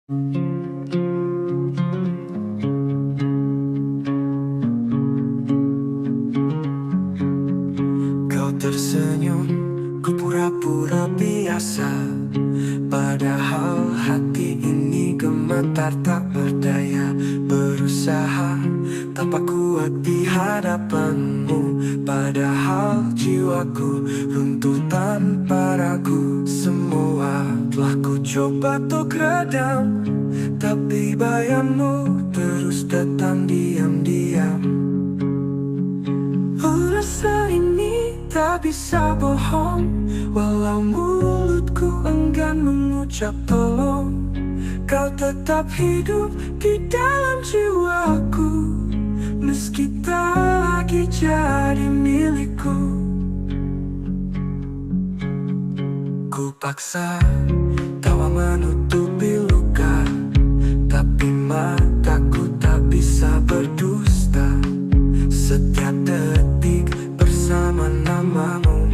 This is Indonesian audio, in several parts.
Kau tersenyum, ku pura-pura biasa. Padahal hati ini gemetar tak berdaya. Berusaha tampak kuat di hadapanmu. Padahal jiwaku runtuh tanpa ragu. Semua telah ku coba untuk redam, tapi bayangmu terus datang diam-diam. Rasa ini tak bisa bohong, walau mulutku enggan mengucap tolong. Kau tetap hidup di dalam jiwaku, meski tak lagi jadi milikku. Ku paksa tawa menutupi luka, tapi mataku tak bisa berdusta. Setiap detik bersama namamu,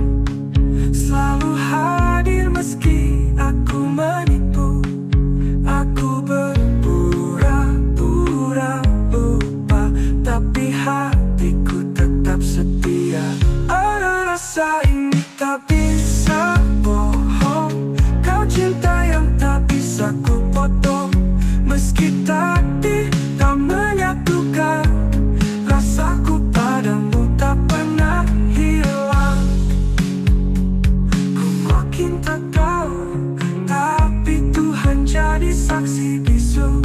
selalu hadir meski aku menipu. Aku berpura-pura lupa, tapi hatiku tetap setia. Ada rasa ini tak bisa bohong, kau cinta yang tak bisa ku potong. Meski takdir tak menyatukan, rasaku padamu tak pernah hilang. Ku makin tak tahu, tapi Tuhan jadi saksi bisu.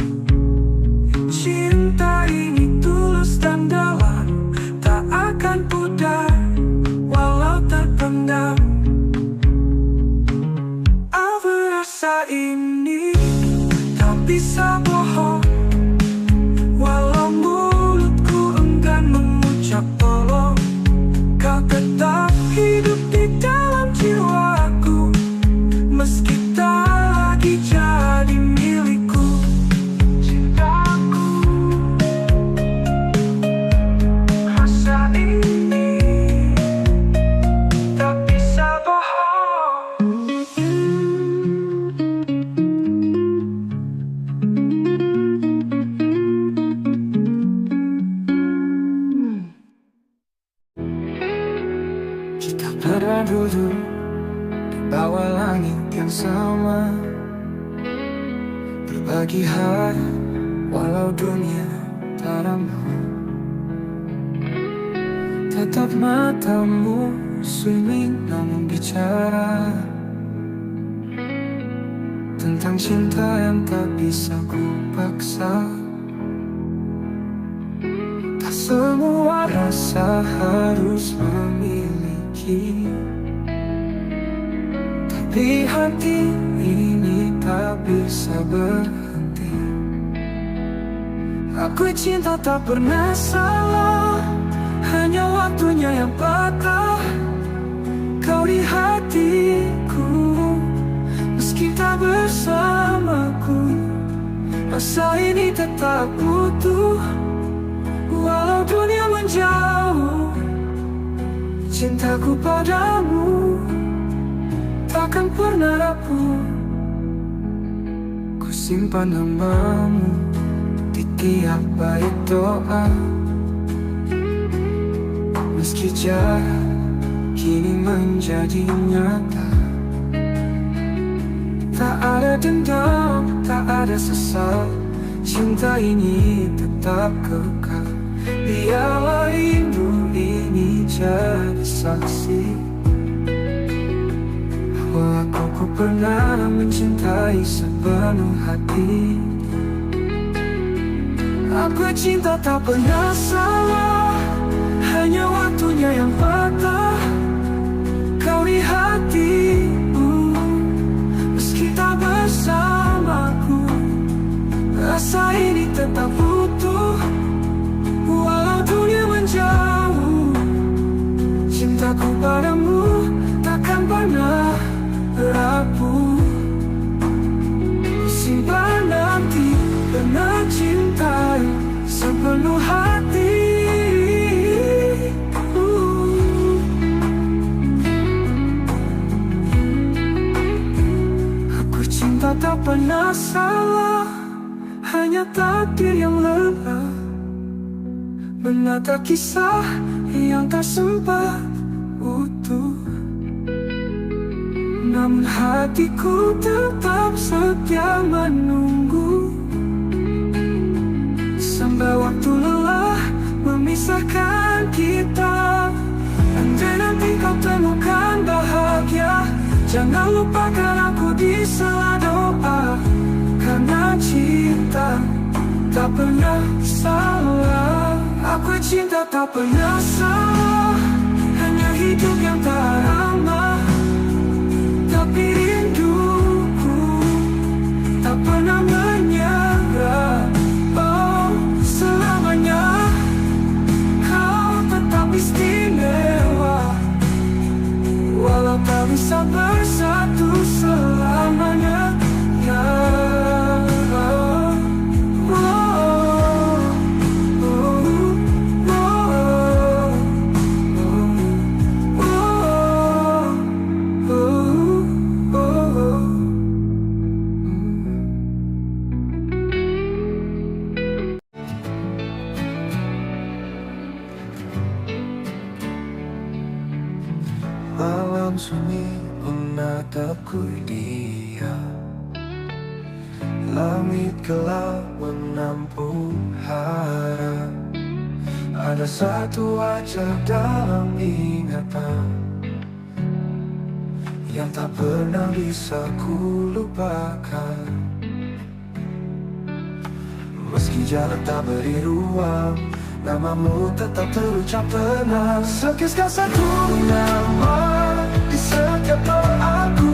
Cinta ini tulus dan dalam, tak akan pudar walau terpendam. Apa rasa ini tak bisa bohong, walau mulutku enggan mengucap tolong. Kau tetap hidup di dalam jiwaku, meski tak lagi jadi milikku. Cintaku, rasa ini tak bisa bohong. Kita pernah duduk di bawah langit yang sama, berbagi hari walau dunia tak ramah. Tetap matamu swimming namun bicara tentang cinta yang tak bisa ku paksa. Tak semua rasa harus memiliki, tapi hati ini tak bisa berhenti. Aku cinta tak pernah salah, hanya waktunya yang patah. Kau di hatiku, meski tak bersamaku. Rasa ini tetap utuh, walau dunia menjauh. Cintaku padamu takkan pernah rapuh. Ku simpan namamu di tiap bait doa, meski jarak kini menjadi nyata. Tak ada dendam, tak ada sesal, cinta ini tetap kekal. Biarlah rindu ini jadi saksi bahwa aku pernah mencintai sepenuh hati. Aku cinta tak pernah salah, hanya waktunya yang patah. Kau di hatiku, meski tak bersamaku. Rasa ini tetap utuh, walau dunia menjauh. Cintaku padamu takkan pernah rapuh. Simpan nanti pernah cintai sepenuh hati. Aku cinta tak pernah salah, hanya takdir yang lelah menata kisah yang tak sempat utuh. Namun hatiku tetap setia menunggu, sampai waktu lelah memisahkan kita. Andai nanti kau temukan bahagia, jangan lupakan aku di sela doa. Karena cinta tak pernah salah. Aku cinta tak pernah salah, hanya hidup yang tak ramah. Tapi rinduku tak pernah menyerah. Oh, selamanya kau tetap istimewa, walau tak bisa bersatu selamanya. Ya, malam sunyi menatapku dia, langit gelap menampung harap. Ada satu wajah dalam ingatan yang tak pernah bisa ku lupakan. Meski jalan tak beri ruang, namamu tetap terucap tenang. Sekisah satu nama di setiap doaku,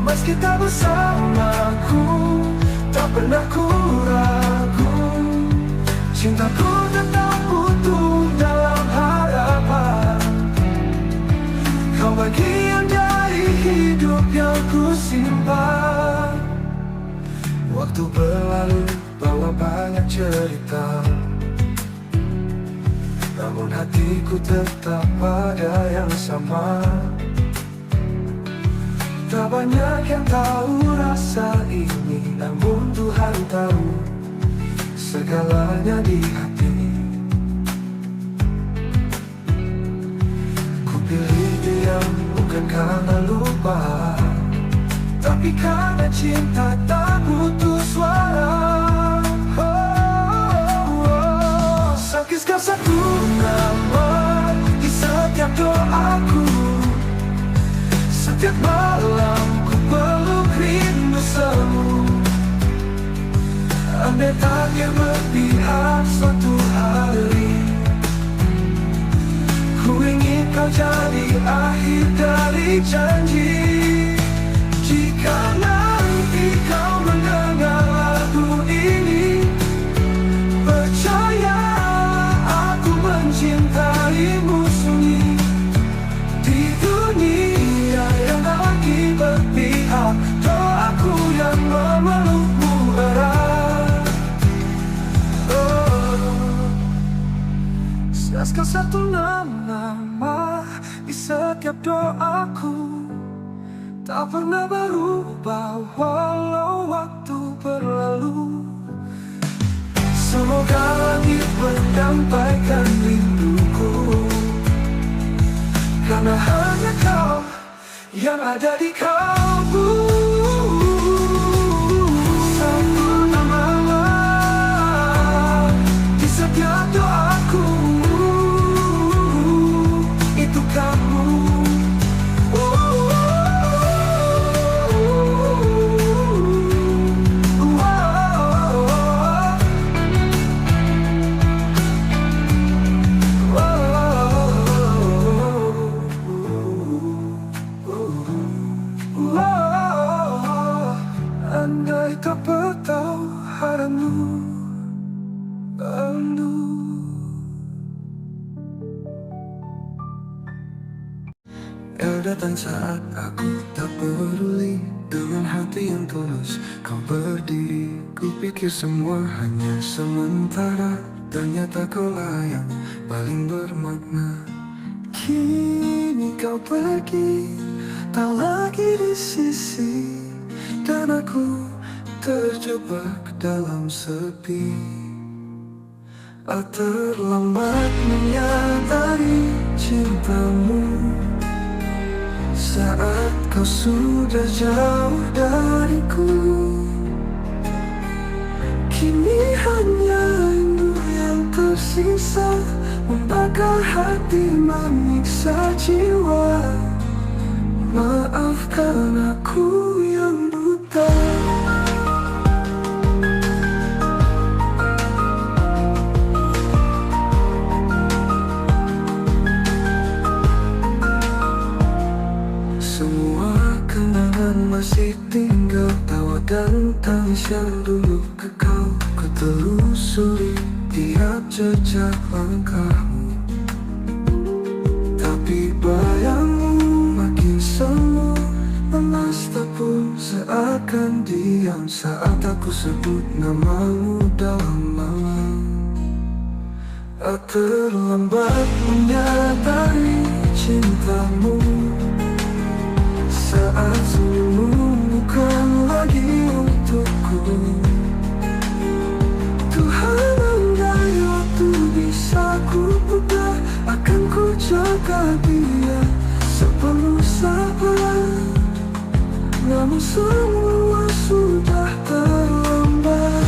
meski tak bersamaku, tak pernah ku ragu. Cintaku tetap utuh dalam harapan. Kau bagian dari hidup yang ku simpan. Waktu berlalu bawa banyak cerita, namun hatiku tetap pada yang sama. Tak banyak yang tahu rasa ini, namun Tuhan tahu segalanya di hati. Ku pilih diam bukan karena lupa, tapi karena cinta tak butuh suara. Sekisah satu nama di setiap doaku, setiap malam ku peluk rindu semu. Andai takdir berpihak suatu hari, ku ingin kau jadi akhir dari janji. Jika nanti kau mendengar lagu ini, percaya aku mencintaimu sunyi. Di dunia yang tak lagi berpihak, doaku yang memelukmu erat. Sekisah satu nama di setiap doaku, tak pernah berubah walau waktu berlalu. Semoga langit menyampaikan rinduku, karena hanya kau yang ada di kalbu. Satu nama di setiap doaku, itu kamu. Andai tak bertahu haramu bandu. Kau datang saat aku tak peduli, dengan hati yang tulus kau berdiri. Ku pikir semua hanya sementara, ternyata kaulah yang paling bermakna. Kini kau pergi, tak lagi di sisi, dan aku terjebak dalam sepi. Terlambat menyadari cintamu saat kau sudah jauh dariku. Kini hanya rindu yang tersisa, membakar hati, menyiksa jiwa. Maafkan aku yang buta. Semua kenangan masih tinggal, tawa dan tangis yang dulu kekal. Ku telusuri tiap jejak langkahmu, tapi bayangmu makin semu, lemas tepung seakan diam saat aku sebut namamu dalam malam. Terlambat menyadari cintamu saat senyummu bukan lagi untukku. Tuhan, andai waktu bisa ku putar, akan ku jaga dia sepenuh sabar. Namun semua sudah terlambat.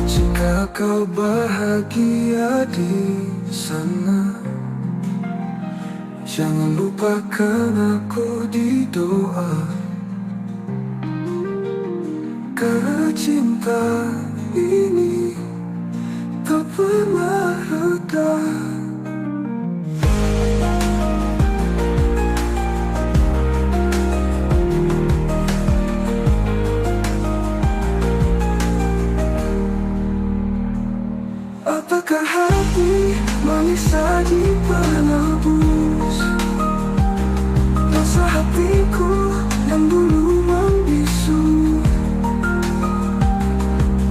Jika kau bahagia di sana, jangan lupakan aku di doa. Karena cinta ini tak pernah reda. Apakah hati manis saji penebus rasa hatiku yang dulu membisu?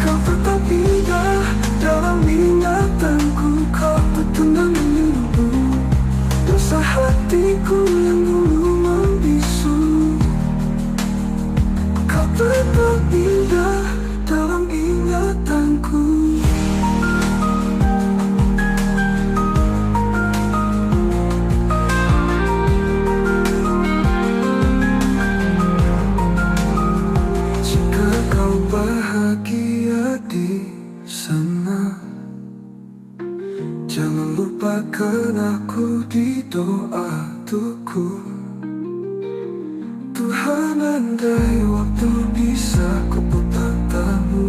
Kau tetap indah dalam ingatanku, kau petundang menunggu dosa hatiku yang dulu membisu. Kau tetap indah dalam ingatanku. Bahagia di sana, jangan lupakan aku di doa tuku. Tuhan, andai waktu bisa ku putar tamu,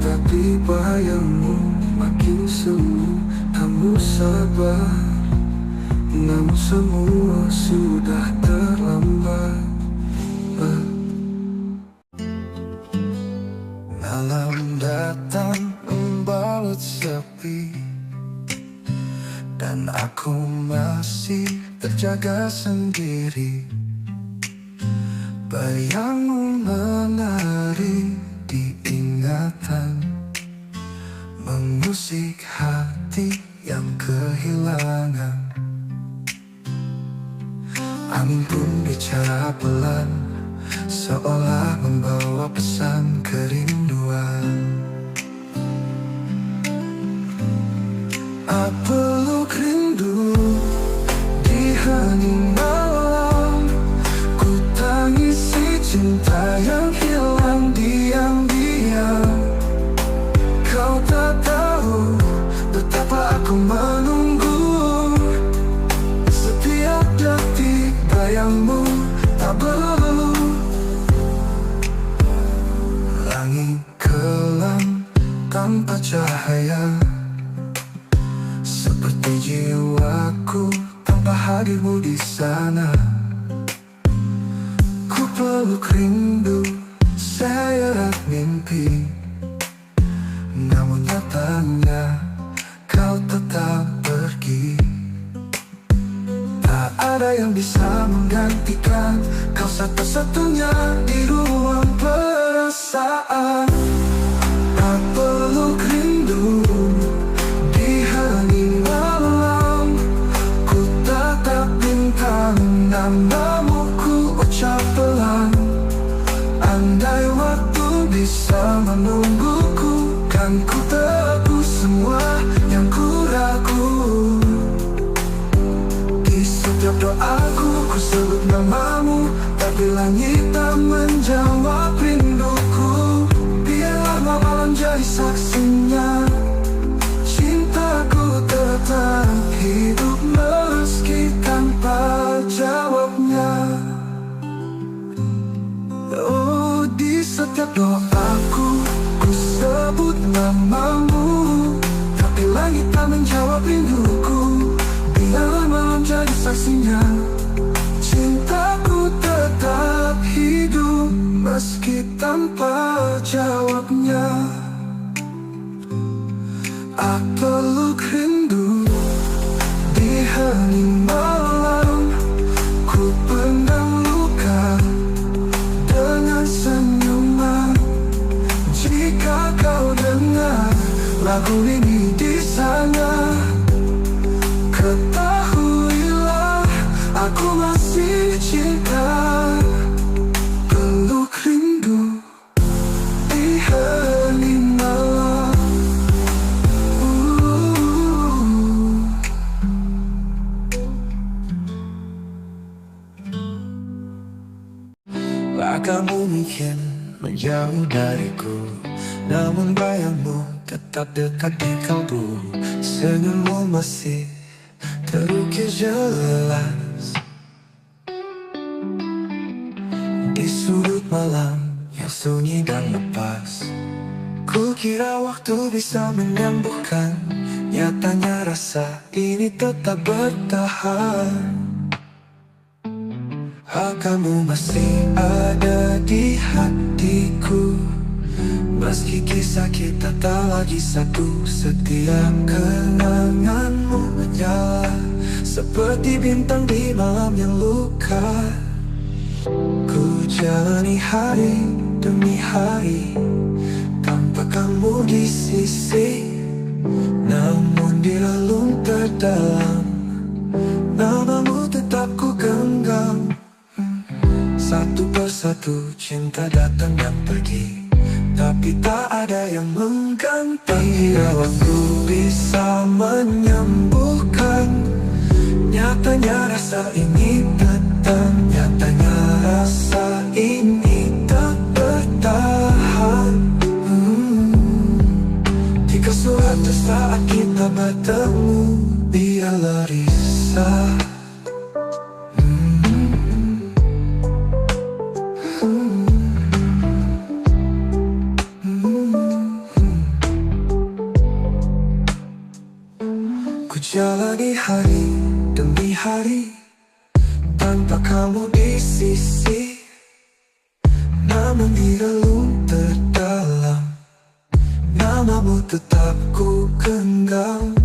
tapi bayangmu makin semu, kamu sabar. Namun semua sudah terlambat. Malam datang membalut sepi, dan aku masih terjaga sendiri. Bayangmu menari di ingatan, mengusik hati yang kehilangan. Angin pun bicara pelan, seolah membawa pesan kerinduan. Peluk rindu di hening malam, ku tangisi cinta yang hilang diam-diam. Kau tak tahu betapa aku menunggu, setiap detik bayangmu tak berlalu. Langit kelam tanpa cahaya, seperti jiwaku tanpa hadirmu di sana. Ku peluk rindu seret mimpi, namun nyatanya kau tetap pergi. Tak ada yang bisa menggantikan kau, satu-satunya di ruang perasaan. Tak peluk rindu di hening malam, ku tatap bintang namamu ku ucap pelan. Andai waktu bisa menungguku, kan ku tebus semua yang ku ragu. Di setiap doaku ku sebut namamu, tapi langit tak menjawab rinduku. Biarlah malam jadi saksinya, cintaku tetap hidup meski tanpa jawabnya. Oh, di setiap doaku ku sebut namamu, tapi langit tak menjawab rinduku. Biarlah malam jadi saksinya, cintaku tetap hidup meski tanpa jawabnya. Aku peluk rindu di hening malam, ku pendam luka dengan senyuman. Jika kau dengar lagu ini di sana, ketahuilah aku masih cinta. Peluk rindu di hening malam. Kamu mungkin menjauh dariku, namun bayangmu tetap dekat di kalbu. Senyummu masih terukir jelas di sudut malam yang sunyi dan lepas. Ku kira waktu bisa menyembuhkan, nyatanya rasa ini tetap bertahan. Kamu masih ada di hatiku, meski kisah kita tak lagi satu. Setiap kenanganmu menyala seperti bintang di malam yang luka. Ku jalani hari demi hari tanpa kamu di sisi, namun di relung terdalam namamu tetap ku genggam. Satu persatu cinta datang dan pergi, tapi tak ada yang mengganti. Bila waktu bisa menyembuhkan, nyatanya rasa ini datang. Nyatanya rasa ini tak bertahan. Jika suatu saat kita bertemu, biarlah risau. Jalani hari demi hari tanpa kamu di sisi, namun di relung terdalam namamu tetap ku genggam.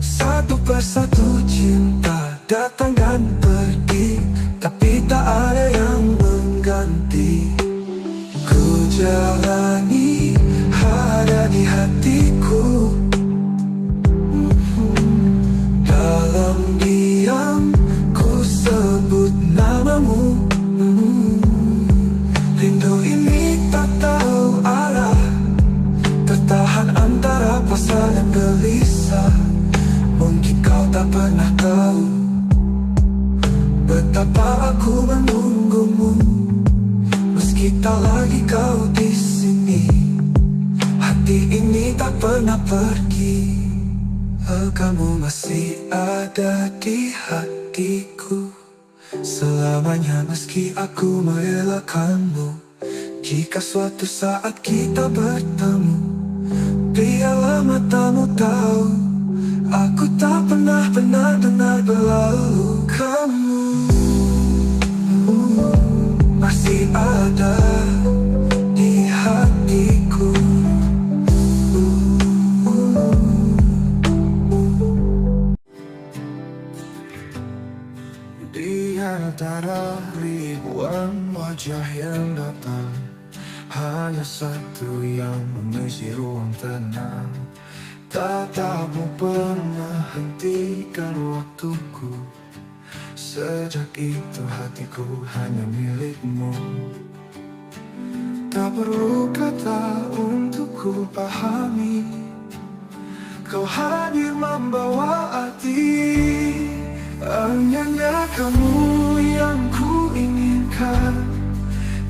Satu persatu cinta datang dan pergi, tapi tak ada yang mengganti. Ku jalani ada di hatiku, dalam diam ku sebut namamu. Rindu ini tak tahu arah, tertahan antara pasrah dan gelisah. Mungkin kau tak pernah tahu betapa aku menunggumu, meski tak lagi kau di sini. Hati ini tak pernah pergi. Kamu masih ada di hatiku selamanya, meski aku merelakanmu. Jika suatu saat kita bertemu, biarlah matamu tahu aku tak pernah benar-benar berlalu. Kamu masih ada di hatiku. Di antara ribuan wajah yang datang, hanya satu yang mengisi ruang tenang. Tatapmu pernah hentikan waktuku Sejak itu hatiku hanya milikmu. Tak perlu kata untuk ku pahami, kau hadir membawa arti. Hanya kamu yang ku inginkan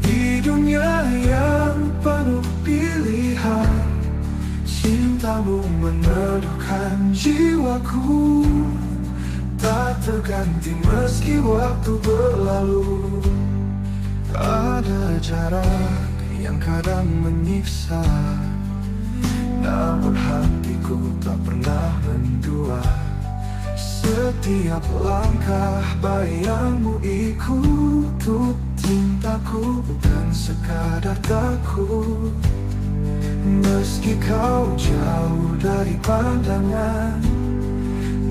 di dunia yang penuh pilihan. Cintamu meneduhkan jiwaku, tak terganti meski waktu berlalu. Ada jarak yang kadang menyiksa, namun hatiku tak pernah mendua. Setiap langkah bayangmu ikut untuk cintaku, bukan sekadar takut. Meski kau jauh dari pandangan,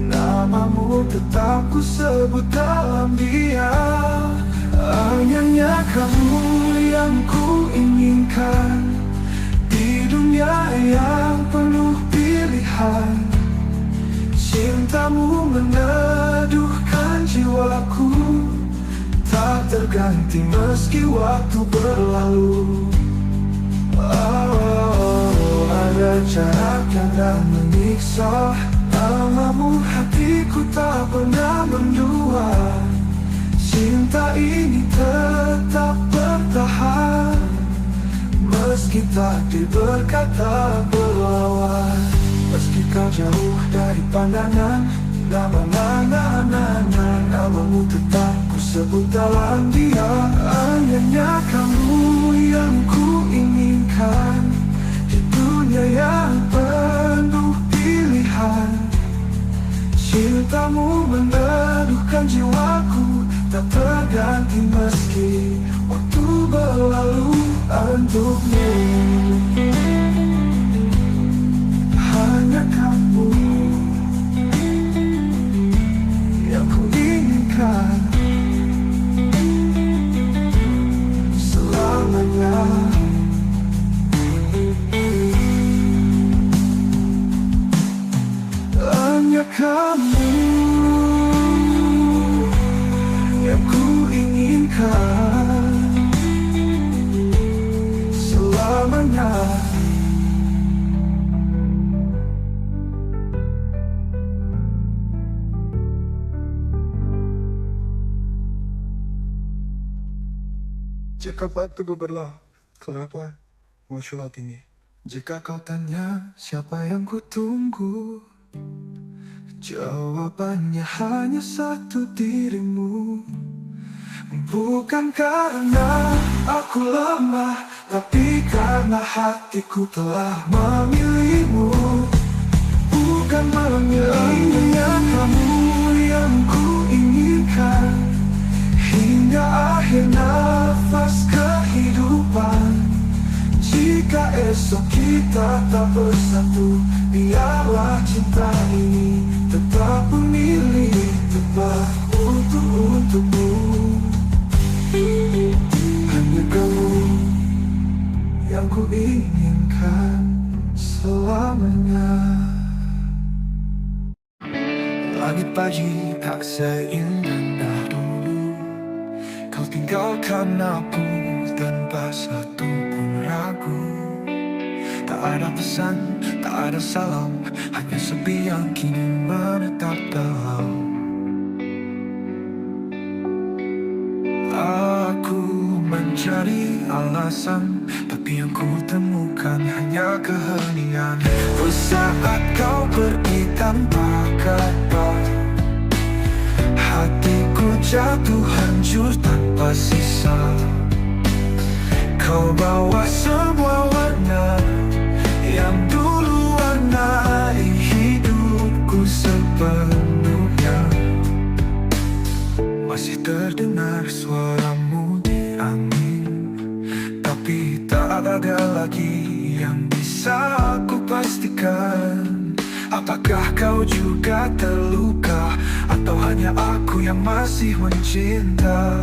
namamu tetap ku sebut dalam diam. Hanya kamu yang ku inginkan di dunia yang penuh pilihan. Cintamu meneduhkan jiwaku, tak terganti meski waktu berlalu. Ada jarak yang tak menyiksa, namamu hatiku tak pernah mendua. Cinta ini tetap bertahan, meski takdir berkata berlawan. Meski kau jauh dari pandangan, namamu tetap ku sebut dalam diam. Hanya kamu yang ku inginkan di dunia yang penuh pilihan. Cintamu meneduhkan jiwaku, tak terganti meski waktu berlalu. Untukmu hanya kamu yang ku inginkan selamanya. Hanya kamu yang ku inginkan selamanya. Jika waktuku berlalu, kenapa muncul ini? Jika kau tanya siapa yang ku tunggu, jawabannya hanya satu, dirimu. Bukan karena aku lemah, tapi karena hatiku telah memilihmu. Bukan memilihnya kamu yang ku inginkan hingga akhir nafas kehidupan. Jika esok kita tak bersatu, biarlah cinta ini tetap memilih tepat untukmu. Hanya kamu yang ku inginkan selamanya. Langit pagi tak seindah dulu, kau tinggalkan aku tanpa satu pun ragu. Tak ada pesan, tak ada salam, hanya sepi yang kini menetap dalam. Aku mencari alasan, tapi yang ku temukan hanya keheningan. Saat kau pergi tanpa kata, hatiku jatuh hancur tanpa sisa. Kau bawa semua warna yang dulu warnai hidupku sepenuhnya. Masih terdengar suaramu di angin, tapi tak ada lagi yang bisa aku pastikan. Apakah kau juga terluka, atau hanya aku yang masih mencinta?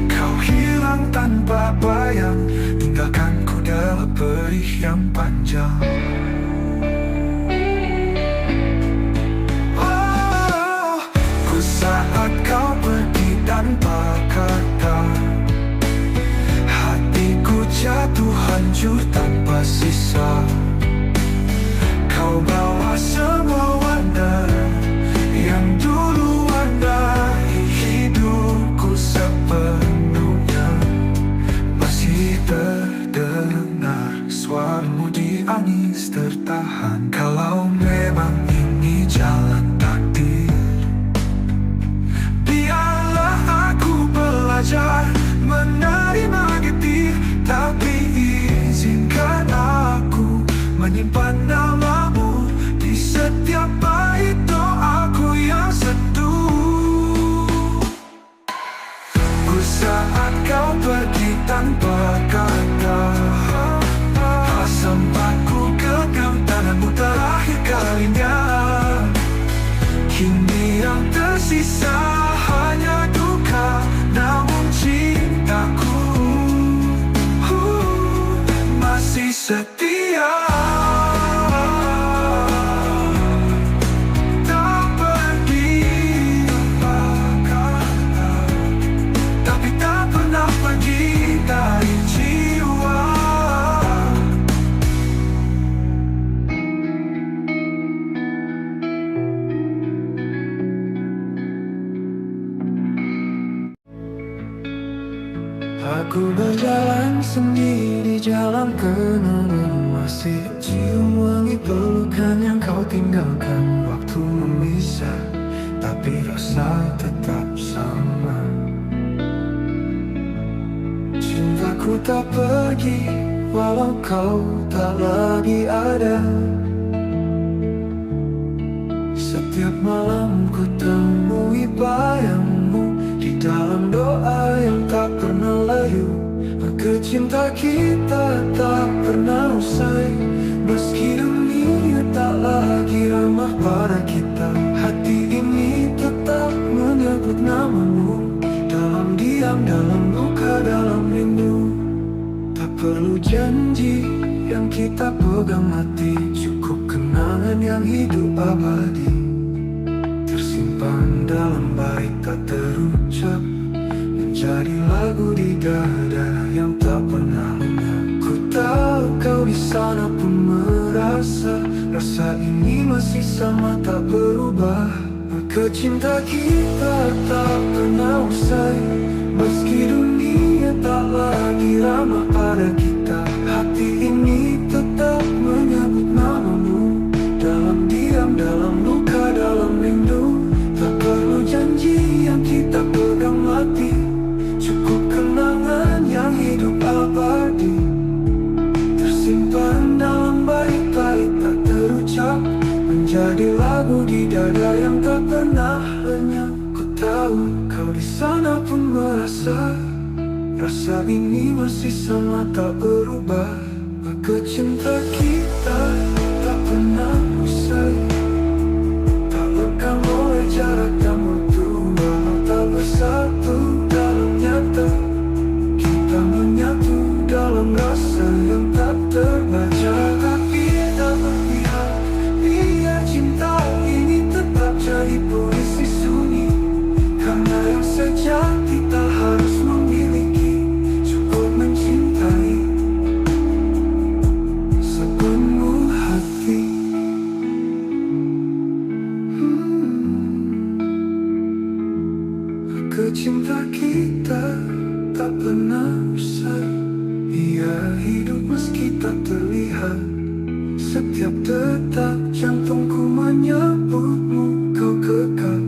Kau hilang tanpa bayang, tinggalkanku dalam perih yang panjang. hancur tanpa sisa. Kau bawa semua warna yang dulu warnai hidupku sepenuhnya. Masih terdengar suaramu di angis tertahan. Kalau memang ini jalan takdir, biarlah aku belajar menerima getir. Tapi izinkan aku menyimpan namamu di setiap bait doaku yang sentuh. Ku saat kau pergi tanpa kata, sempat ku genggam tanganmu terakhir kalinya. Kini yang tersisa hanya duka, namun cintaku masih setia. Tak pergi tapi tak pernah pergi dari jiwa. Aku berjalan sendiri, jalan kenangan, masih cium wangi pelukan yang kau tinggalkan. Waktu memisah, tapi rasa tetap sama. Cintaku tak pergi, walau kau tak lagi ada. Setiap malam ku temui bayangmu di dalam doa yang tak pernah layu. Maka cinta kita tak pernah usai, meski dunia tak lagi ramah pada kita. Hati ini tetap menyebut namamu, dalam diam, dalam luka, dalam rindu. Tak perlu janji yang kita pegang mati, cukup kenangan yang hidup abadi, tersimpan dalam bait tak terucap, menjadi lagu di dada yang tak pernah lenyap. Ku tahu kau di sana pun merasa rasa ini masih sama tak berubah. Maka cinta kita tak pernah usai, meski dunia tak lagi ramah pada kita. Hati ini tetap menyebut namamu, dalam diam, dalam luka, dalam rindu. Tak perlu janji yang kita pegang mati, cukup kenangan yang hidup abadi, tersimpan dalam bait-bait tak terucap, menjadi lagu di dada yang tak pernah lenyap. Ku tahu kau di sana pun merasa rasa ini masih sama tak berubah. Maka cinta kita tak pernah usai, tak lekang oleh jarak dan waktu, walau tak bersatu dalam nyata. Kita menyatu dalam rasa yang tak terbaca. Tapi tak berpihak, biar cinta ini tetap jadi puisi sunyi. Karena yang sejati tak harus memiliki, cukup mencintai sepenuh hati. Cinta kita tak pernah usai, ia hidup meski tak terlihat. Setiap detak jantungku menyebutmu, kau kekal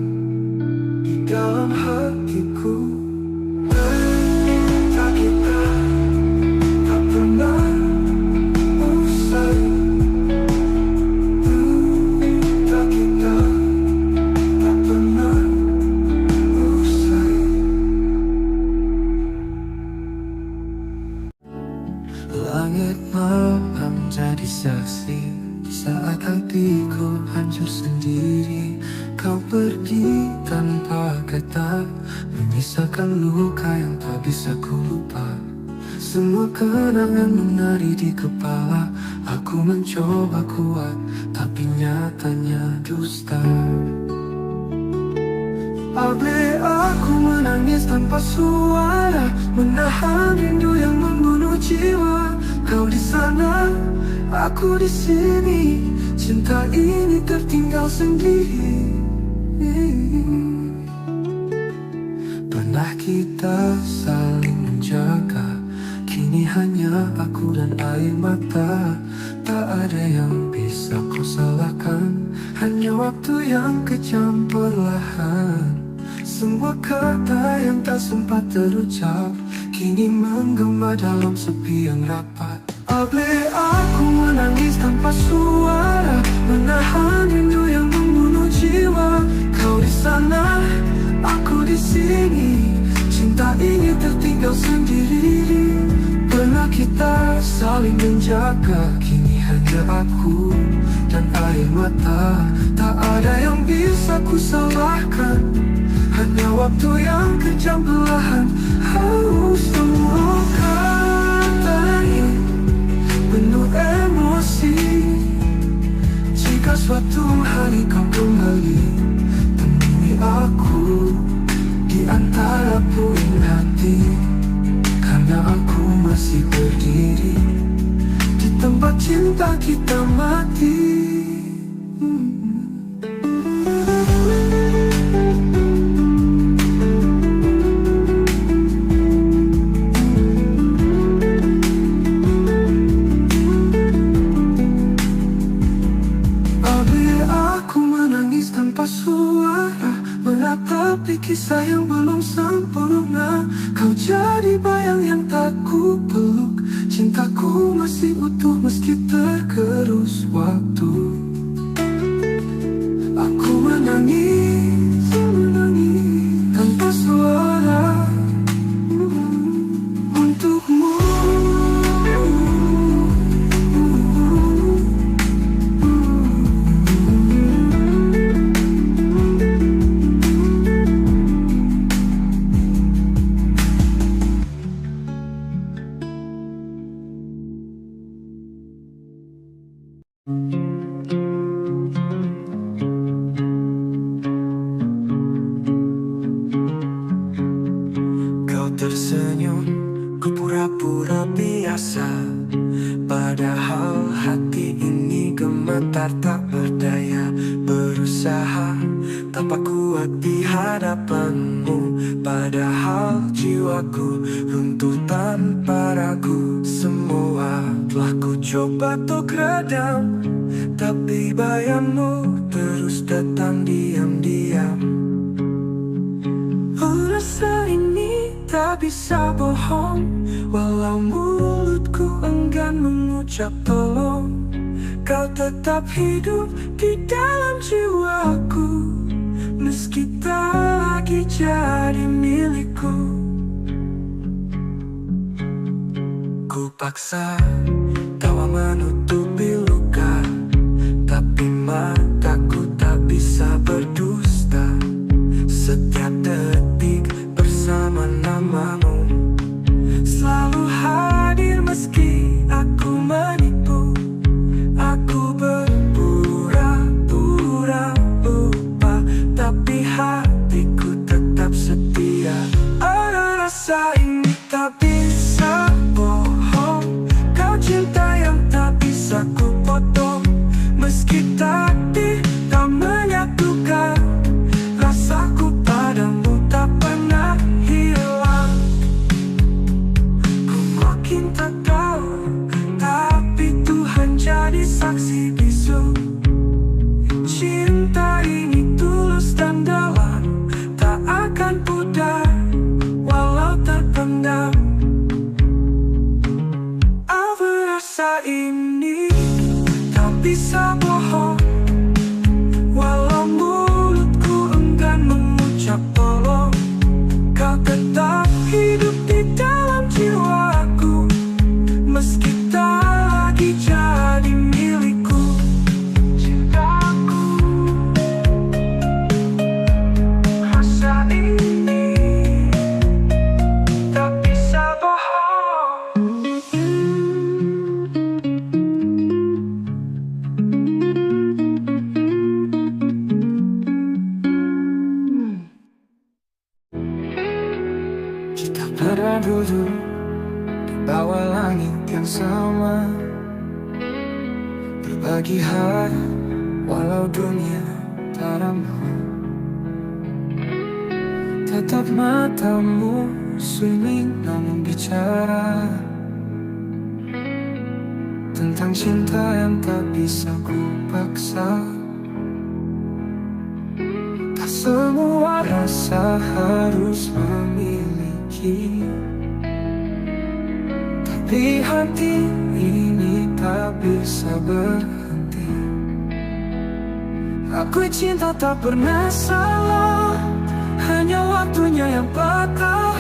di dalam hatiku. Cinta kita tak pernah usai, cinta kita tak pernah usai. Langit malam jadi saksi saat hatiku hancur sendiri. Kau pergi tanpa kata, menyisakan luka yang tak bisa ku lupa. Semua kenangan menari di kepala. Aku mencoba kuat, tapi nyatanya dusta. Abe aku menangis tanpa suara, menahan rindu yang membunuh jiwa. Kau di sana, aku di sini. Cinta ini tertinggal sendiri. Pernah kita saling menjaga, kini hanya aku dan air mata. Tak ada yang bisa kau salahkan, hanya waktu yang kejam perlahan. Semua kata yang tak sempat terucap kini menggema dalam sepi yang rapat. Boleh aku menangis tanpa suara, menahan rindu yang membunuh jiwa. Kau di sana, aku di sini. Cinta ini tertinggal sendiri. Pernah kita saling menjaga, kini hanya aku dan air mata. Tak ada yang bisa ku salahkan, hanya waktu yang kejam perlahan. Semua kata ini penuh emosi. Jika suatu hari kau kembali, temui aku di antara puing hati. Karena aku masih berdiri di tempat cinta kita mati. Tanpa suara, menatapi kisah yang belum sempurna. Kau jadi bayang yang tak ku peluk. Cintaku masih utuh meski tergerus waktu. Aku menangis tanpa suara untukmu. Kau tersenyum, ku pura-pura biasa. Padahal hati ini gemetar tak berdaya. Berusaha tanpa kuat di hadapanmu. Padahal jiwaku runtuh tanpa ragu. Semua telah ku coba untuk redam, tapi bayangmu terus datang diam-diam. Rasa ini tak bisa bohong, walau mulutku enggan mengucap tolong. Kau tetap hidup di dalam jiwaku, meski tak lagi jadi milikku. Ku paksa tawa menutupi luka, tapi mataku tak bisa berdusta. Setiap detik bersama namamu, selalu hadir meski aku menipu. Aku berpura-pura lupa, tapi hatiku tetap setia. Ada rasa ini tak bisa bohong. Kau cinta yang tak bisa ku potong, meski takdir tak menyatukan. Rasaku padamu tak pernah hilang. Ku makin tak tahu, tapi Tuhan jadi saksi bisu. Cinta ini tulus dan dalam, tak akan pudar walau terpendam. Apa rasa ini tak bisa bohong, walau mulutku enggan mengucap tolong. Kau tetap hidup di dalam jiwaku, meski tak lagi jadi milikku. Cintaku, rasa ini tak bisa bohong. Kita pernah duduk di bawa langit yang sama, berbagi hati walau dunia tak ramah. Tetap matamu sunyi namun bicara tentang cinta yang tak bisa ku paksa. Tak semua rasa harus memiliki, tapi hati ini tak bisa berhenti. Aku cinta tak pernah salah, hanya waktunya yang patah.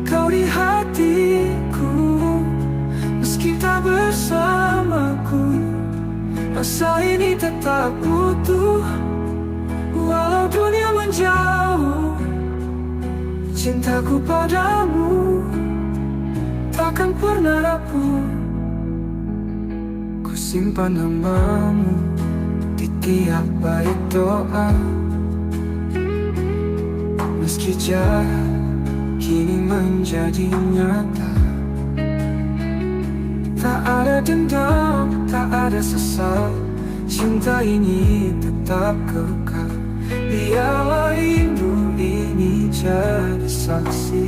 Kau di hatiku, meski tak bersamaku, rasa ini tetap utuh. Walau dunia menjauh, cintaku padamu takkan pernah rapuh. Ku simpan namamu di tiap bait doa, meski jarak kini menjadi nyata. Tak ada dendam, tak ada sesal, cinta ini tetap kekal. Biarlah rindu ini jadi saksi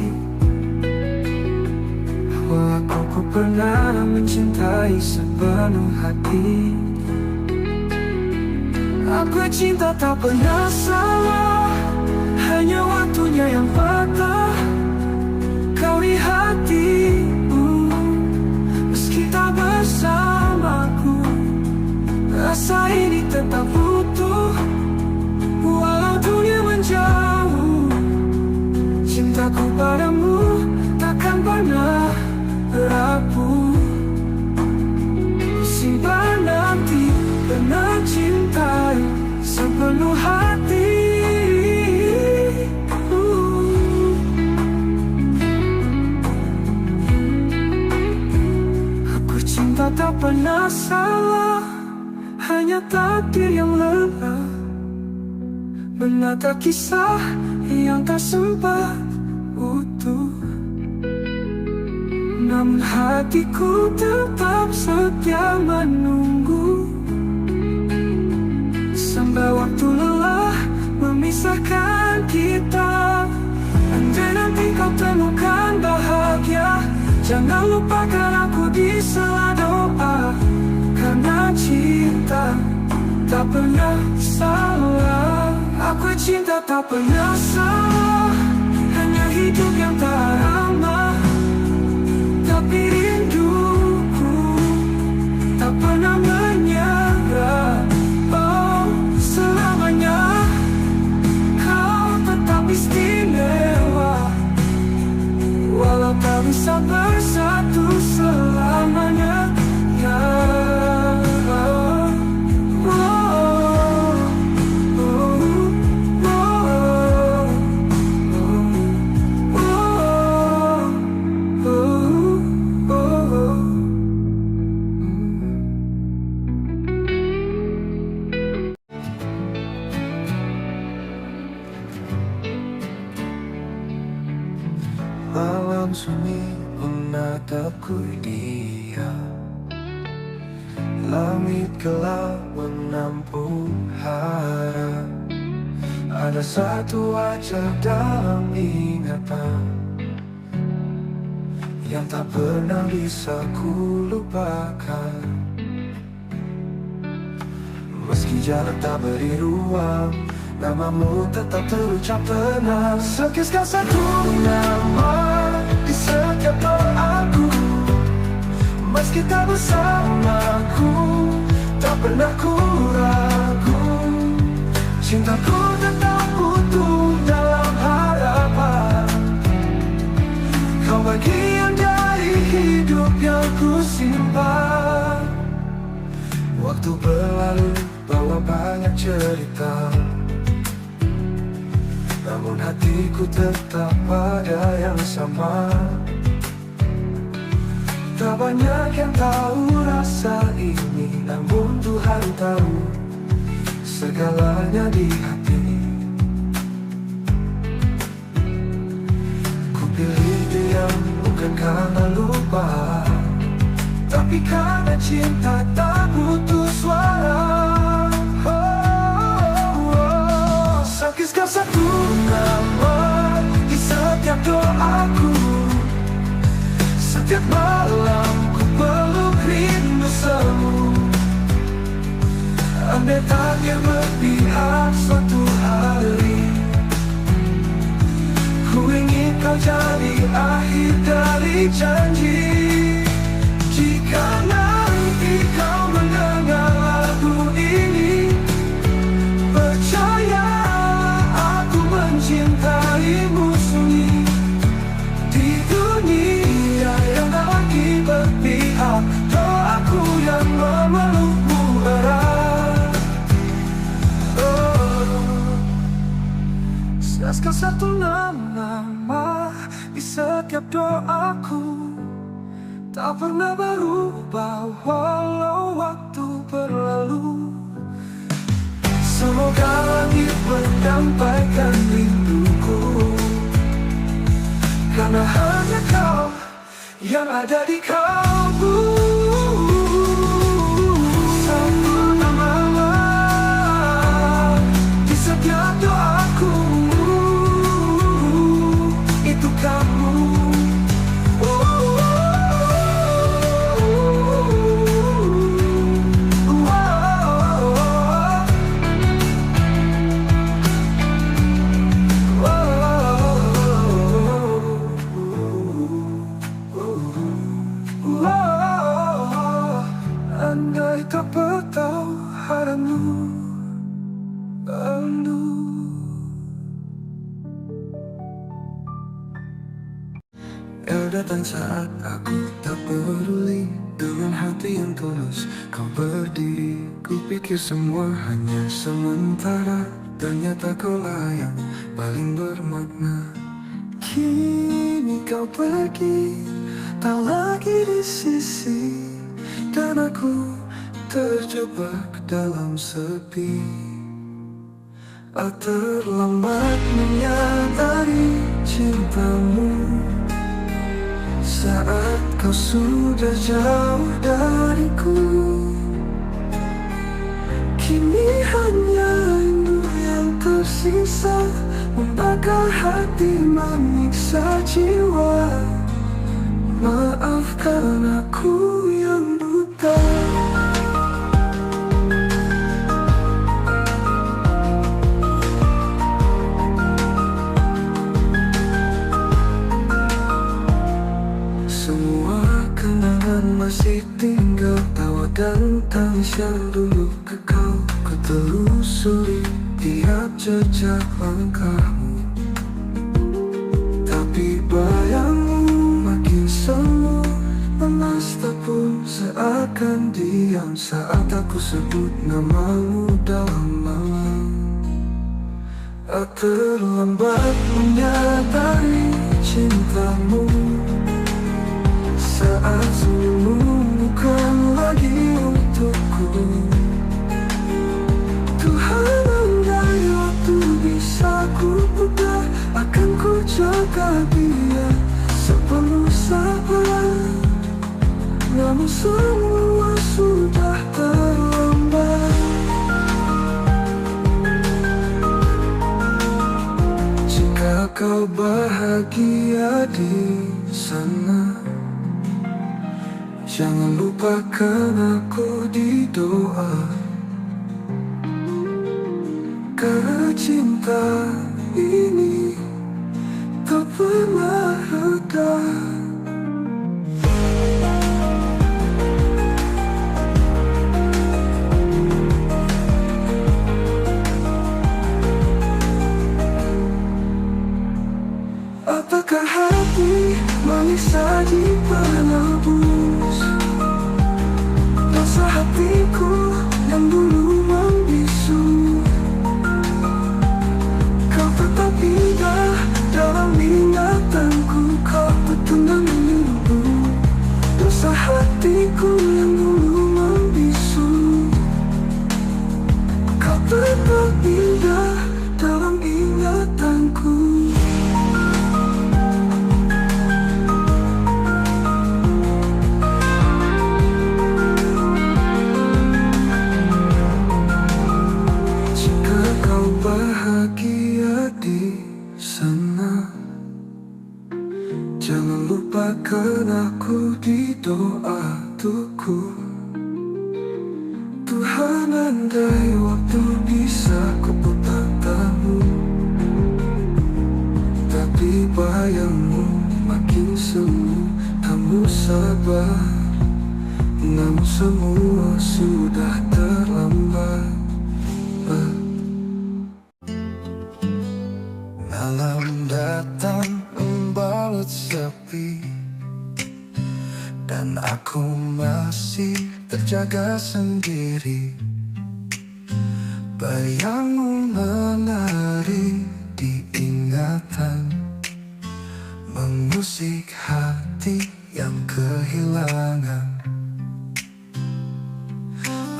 bahwa aku pernah mencintai sepenuh hati. Aku cinta tak pernah salah, hanya waktunya yang patah. Kau di hatiku, meski tak bersamaku, rasa ini tetap utuh. Walau dunia menjauh, cintaku padamu takkan pernah rapuh. Simpan nanti pernah cintai sepenuh hati. Aku cinta tak pernah salah, hanya takdir yang lelah menata kisah yang tak sempat utuh. Namun hatiku tetap setia menunggu, sampai waktu lelah memisahkan kita. Andai nanti kau temukan bahagia, jangan lupakan aku di sela doa. Karena cinta tak pernah salah. Aku cinta tak pernah salah, hanya hidup yang tak ramah. Tapi rinduku tak pernah menyerah. Oh, selamanya kau tetap istimewa, walau tak bisa bersatu selamanya. Ya, malam sunyi menatapku dia, langit gelap menampung harap. Ada satu wajah dalam ingatan yang tak pernah bisa ku lupakan. Meski jarak tak beri ruang, namamu tetap terucap tenang. Sekiskan satu nama di setiap doaku, meski tak bersamaku, tak pernah ku ragu. Cintaku tetap utuh dalam harapan. Kau bagian dari hidup yang ku simpan. Waktu berlalu bawa banyak cerita, namun hatiku tetap pada yang sama. Tak banyak yang tahu rasa ini, namun Tuhan tahu segalanya di hati. Ku pilih diam bukan karena lupa, tapi karena cinta tak butuh suara. Sakitkan satu nama di setiap doaku. Setiap malam ku peluk rindu semu. Andai takdir berpihak suatu hari, ku ingin kau jadi akhir dari janji. Jika nanti kau mendengar lagu ini, percaya aku mencintaimu sunyi. Di dunia yang tak lagi berpihak, doaku yang memelukmu erat. Siaskan satu nama di setiap doaku, tak pernah berubah walau waktu berlalu. Semoga langit menyampaikan rinduku, karena hanya kau yang ada di kalbu. Satu nama di setiap doaku, itu kamu. Andai tak bertahu haramu rindu. Datang saat aku tak peduli, dengan hati yang tulus kau berdiri. Kupikir semua hanya sementara, ternyata kaulah yang paling bermakna. Kini kau pergi, tak lagi di sisi, dan aku terjebak dalam sepi. Terlambat menyadari cintamu saat kau sudah jauh dariku. Kini hanya rindu yang tersisa, membakar hati, menyiksa jiwa. Maafkan aku yang buta. Semua kenangan masih tinggal, tawa dan tangis yang dulu kekal. Ku telusuri tiap jejak langkahmu, tapi bayangmu makin semu. Lemas tak pun seakan diam saat aku sebut namamu dalam malam. Terlambat menyadari cintamu saat senyummu bukan lagi untukku. Tuhan, andai waktu bisa ku putar, akan ku jaga dia sepenuh sabar. Namun semua sudah terlambat. Jika kau bahagia di sana, jangan lupakan aku di doa. Karena cinta ini tak pernah reda. Apakah hati manis saji penebus dosa hatiku yang dulu membisu? Kau tetap indah dalam ingatanku, kau betul menunggu dosa hatiku yang dulu membisu. Kau tetap indah dalam ingatanku. di sana. Jangan lupakan aku di doa tuku. Tuhan, andai waktu bisa kuputar tahu, tapi bayangmu makin semu. Kamu sabar, namun semua sudah terlambat. Malam datang membalut sepi, dan aku masih terjaga sendiri. Bayangmu menari di ingatan, mengusik hati yang kehilangan.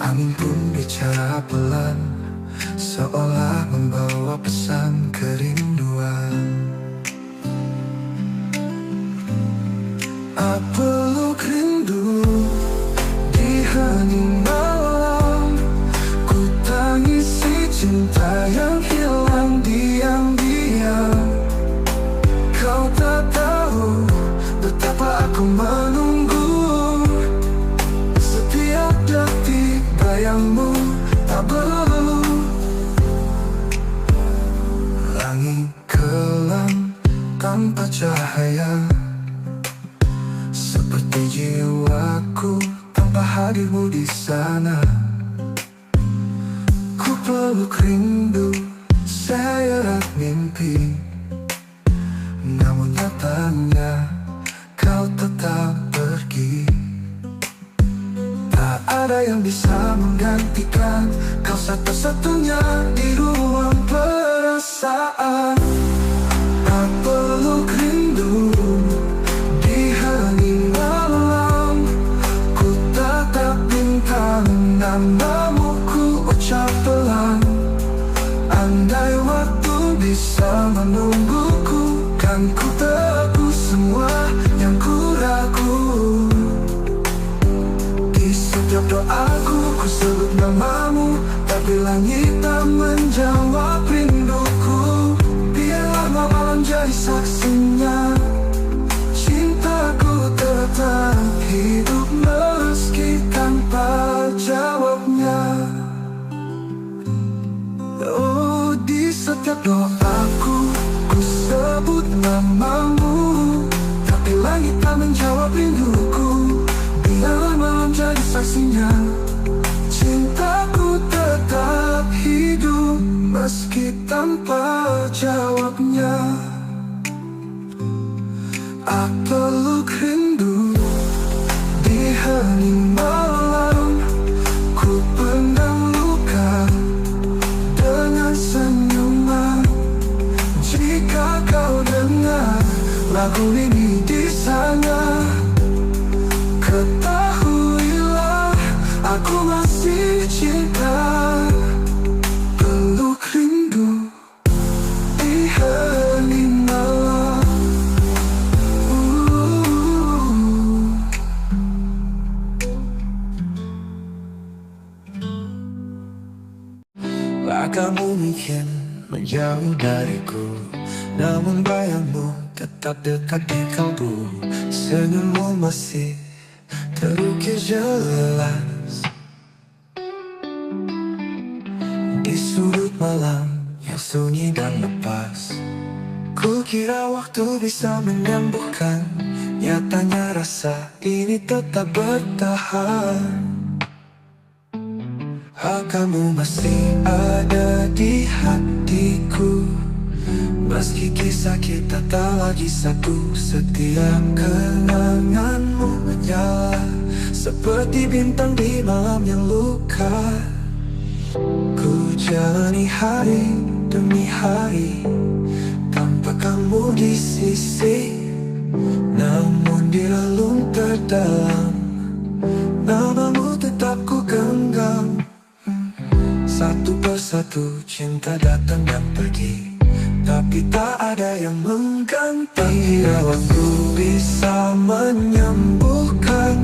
Angin pun bicara pelan, seolah membawa pesan kerinduan. Peluk rindu di hening malam, ku tangisi cinta yang hilang diam-diam. Kau tak tahu betapa aku menunggu, setiap detik bayangmu tak berlalu. Langit kelam tanpa cahaya, seperti jiwaku tanpa hadirmu di sana. Ku peluk rindu, seret mimpi, namun nyatanya kau tetap pergi. Tak ada yang bisa menggantikan kau, satu-satunya di ruang perasaan. Tak peluk rindu di hening malam, ku tatap bintang, namamu ku ucap pelan. Andai waktu bisa menungguku, kan ku tebus semua yang ku ragu. Di setiap doaku ku sebut namamu, tapi langit tak menjawab rinduku. Biarlah malam jadi saksinya, cintaku tetap hidup meski tanpa jawabnya. Oh, di setiap doaku ku sebut namamu, tapi langit tak menjawab rinduku. Biarlah malam jadi saksinya, cintaku tetap hidup meski tanpa jawabnya. Aku peluk rindu di hening malam, ku pendam luka dengan senyuman. Jika kau dengar lagu ini di sana, ketahuilah aku masih cinta. Peluk rindu di hening malam. Kamu mungkin menjauh dariku, namun bayangmu tetap dekat di kalbu. Senyummu masih terukir jelas di sudut malam yang sunyi dan lepas. Ku kira waktu bisa menyembuhkan, nyatanya rasa ini tetap bertahan. Kamu masih ada di hatiku, meski kisah kita tak lagi satu. Setiap kenanganmu menyala seperti bintang di malam yang luka. Ku jalani hari demi hari tanpa kamu di sisi, namun di relung terdalam namamu tetap ku genggam. Satu persatu cinta datang dan pergi, tapi tak ada yang mengganti. Bila waktu bisa menyembuhkan,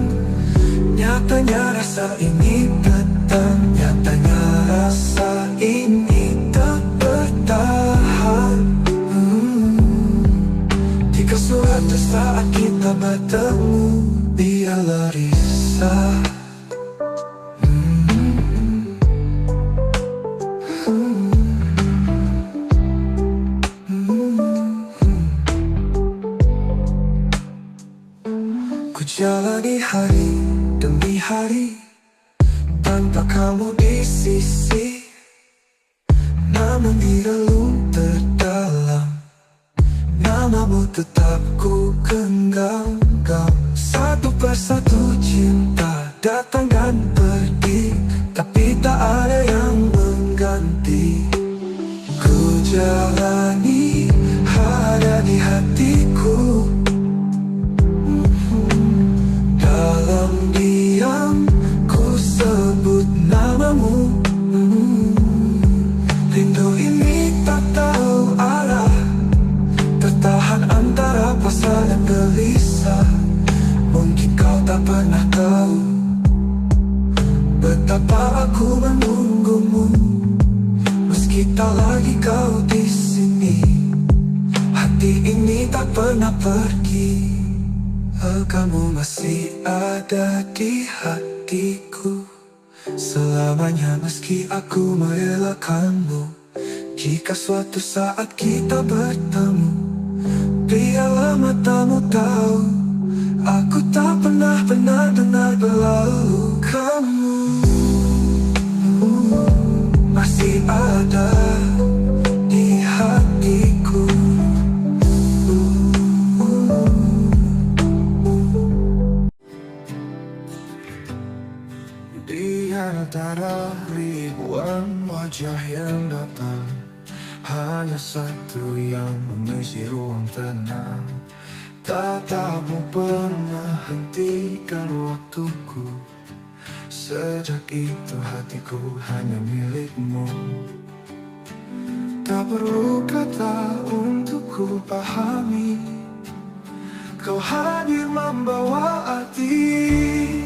nyatanya rasa ini tetap. Nyatanya rasa ini tak bertahan. jalani hari demi hari tanpa kamu di sisi. Namun di relung terdalam namamu tetap ku genggam. Satu persatu cinta datang dan pergi, tapi tak ada yang mengganti. Ku jalani ada di hatiku. Dalam diam ku sebut namamu. Rindu ini tak tahu arah, tertahan antara pasrah dan gelisah. Mungkin kau tak pernah tahu betapa aku menunggumu. Meski tak lagi kau di sini, hati ini tak pernah pergi. Kamu masih ada di hatiku selamanya, meski aku merelakanmu. Jika suatu saat kita bertemu, biarlah matamu tahu aku tak pernah benar-benar berlalu. Kamu masih ada di hatiku. Di antara ribuan wajah yang datang, hanya satu yang mengisi ruang tenang. Tatapmu pernah hentikan waktuku. Sejak itu hatiku hanya milikmu. Tak perlu kata untuk ku pahami, kau hadir membawa arti.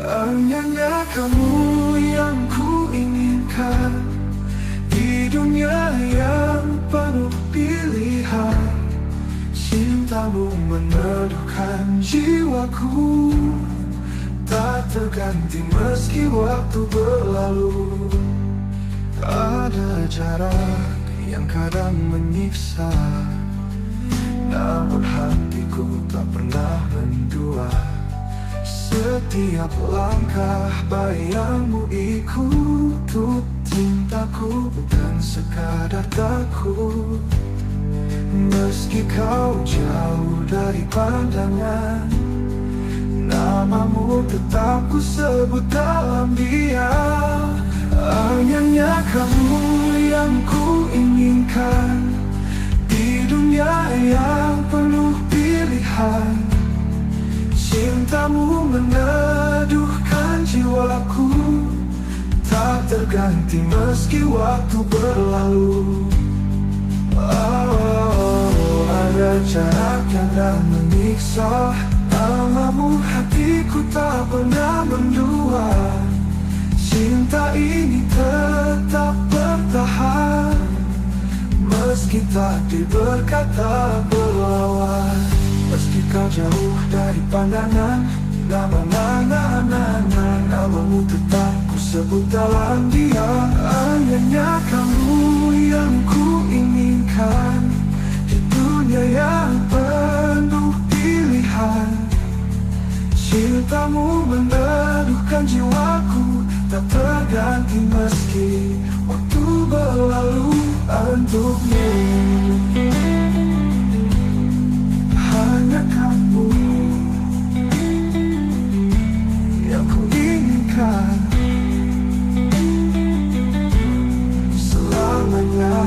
Hanya kamu yang ku inginkan di dunia yang penuh pilihan. Cintamu meneduhkan jiwaku, tak terganti meski waktu berlalu. Ada jarak yang kadang menyiksa, namun hatiku tak pernah mendua. Setiap langkah bayangmu ikut cintaku, bukan sekadar takut. Meski kau jauh dari pandangan, namamu tetap ku sebut dalam diam. Hanya kamu yang ku inginkan di dunia yang penuh pilihan. Cintamu meneduhkan jiwaku, tak terganti meski waktu berlalu. Ada jarak yang tak menyiksa, namamu hatiku tak pernah mendua. Cinta ini tetap bertahan, meski takdir berkata berlawan. Meski kau jauh dari pandangan, namamu tetap ku sebut dalam diam. Hanya kamu yang ku inginkan di dunia yang penuh pilihan. Cintamu meneduhkan jiwaku, tak terganti meski waktu berlalu. Untukmu hanya kamu yang ku inginkan selamanya.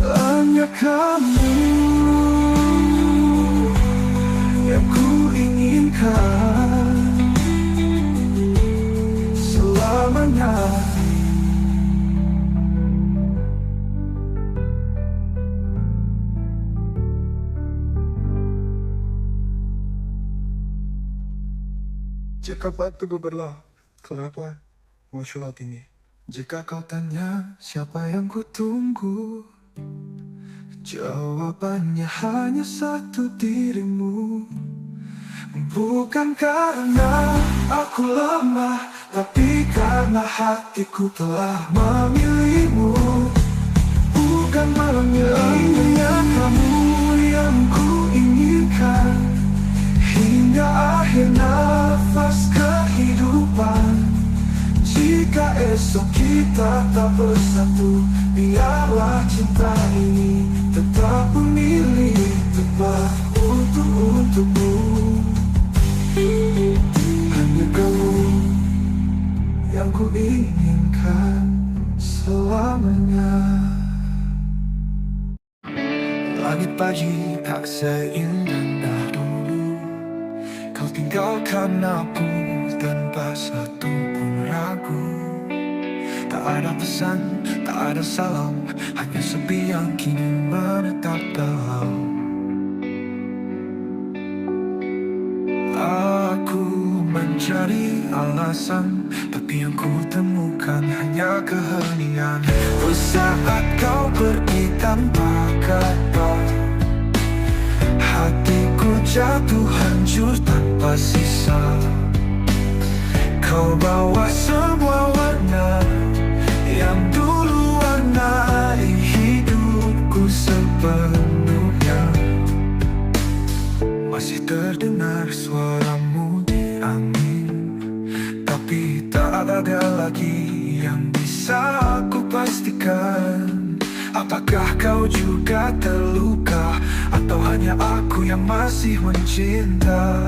Hanya kamu yang ku inginkan selamanya. Jika waktu berlalu, kenapa muncul ini? Jika kau tanya siapa yang ku tunggu, jawabannya hanya satu, dirimu. Bukan karena aku lemah, tapi karena hatiku telah memilihmu. Bukan memilihmu yang kamu yang ku inginkan hingga akhir nafas kehidupan. Jika esok kita tak bersatu, biarlah cinta ini tetap memilih tempat untukmu. Hanya kamu yang ku inginkan selamanya. Langit pagi tak seindah dulu, kau tinggalkan aku tanpa satu pun ragu. Tak ada pesan, tak ada salam, hanya sepi yang kini menetap dalam. Aku mencari alasan, tapi yang ku temukan hanya keheningan. Saat kau pergi tanpa kata, hatiku jatuh hancur tanpa sisa. Kau bawa semua warna yang dulu warnai hidupku sepenuhnya. Masih terdengar suaramu di angin, tapi tak ada lagi yang bisa aku pastikan. Apakah kau juga terluka, atau hanya aku yang masih mencinta?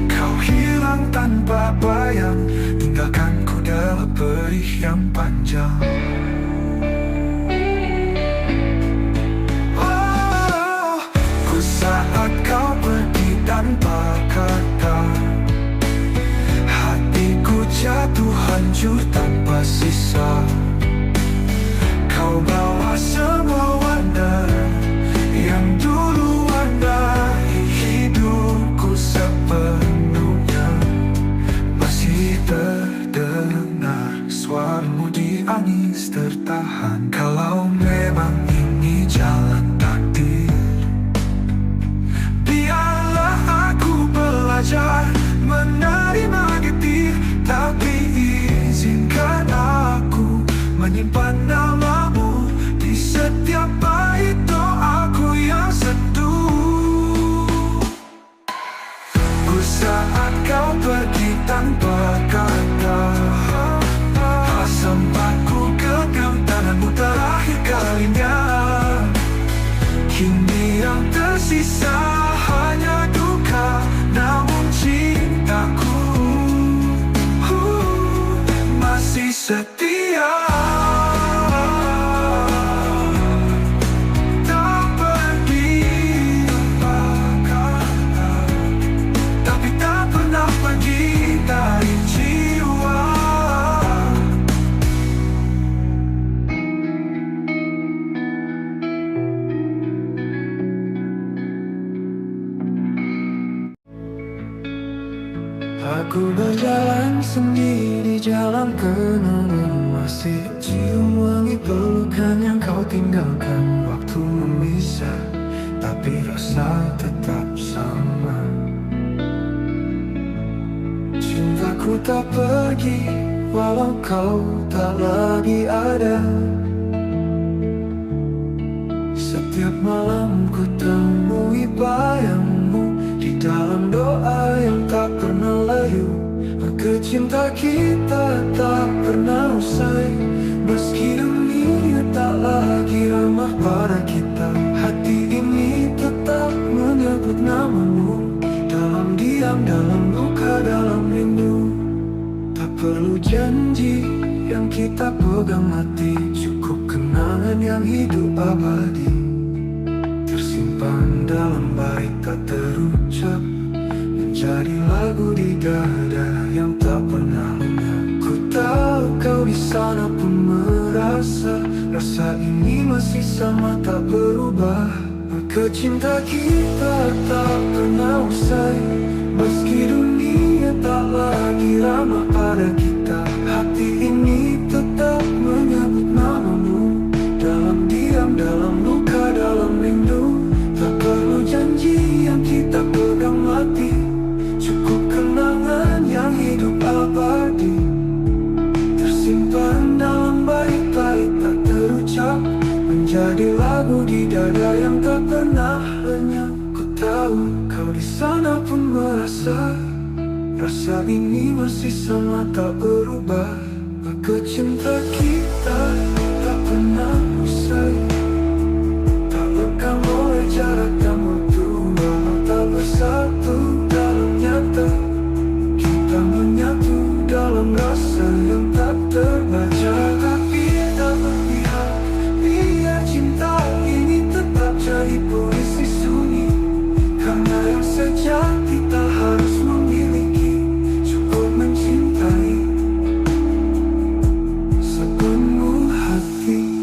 Kau hilang tanpa bayang, tinggalkanku dalam perih yang panjang. Saat kau pergi tanpa kata, hatiku jatuh hancur tanpa sisa. Kau bawa semua warna yang dulu warnai hidupku sepenuhnya. Masih terdengar suaramu di angin tertahan. Kalau memang ini jalan takdir, menerima getir, tapi izinkan aku menyimpan namamu di setiap bait doaku yang sentuh. Saat kau pergi tanpa kata, sempat ku genggam tanganmu terakhir kalinya. Kini yang tersisa hanya duka, namun cintaku masih setia. Tak pergi tanpa kata, tapi tak pernah pergi dari jiwa. Aku berjalan sendiri, jalan kenangan, masih cium wangi pelukan yang kau tinggalkan. Waktu memisah, tapi rasa tetap sama. Cintaku tak pergi, walau kau tak lagi ada. Setiap malam ku temui bayangmu di dalam doa yang tak pernah layu. Maka cinta kita tak pernah usai, meski dunia tak lagi ramah pada kita. Hati ini tetap menyebut namamu, dalam diam, dalam luka, dalam rindu. Tak perlu janji yang kita pegang mati, cukup kenangan yang hidup abadi, tersimpan dalam bait tak terucap, menjadi lagu di dada yang tak pernah lenyap. Ku tahu kau di sana pun merasa, rasa ini masih sama tak berubah. Maka cinta kita tak pernah usai, meski dunia tak lagi ramah pada kita. Hati ini tetap menyebut namamu, dalam diam, dalam luka, dalam rindu. Tak perlu janji yang kita pegang mati, cukup kenangan yang hidup abadi, tersimpan dalam bait-bait tak rasa ini masih sama tak berubah. Maka cinta kita tak pernah usai, tak lekang oleh jarak dan waktu. Tak bersatu dalam nyata, kita menyatu dalam rasa yang tak terbaca. Tapi tak berpihak, biar cinta ini tetap jadi puisi sunyi. Karena yang sejati tak harus memiliki, cukup mencintai sepenuh hati.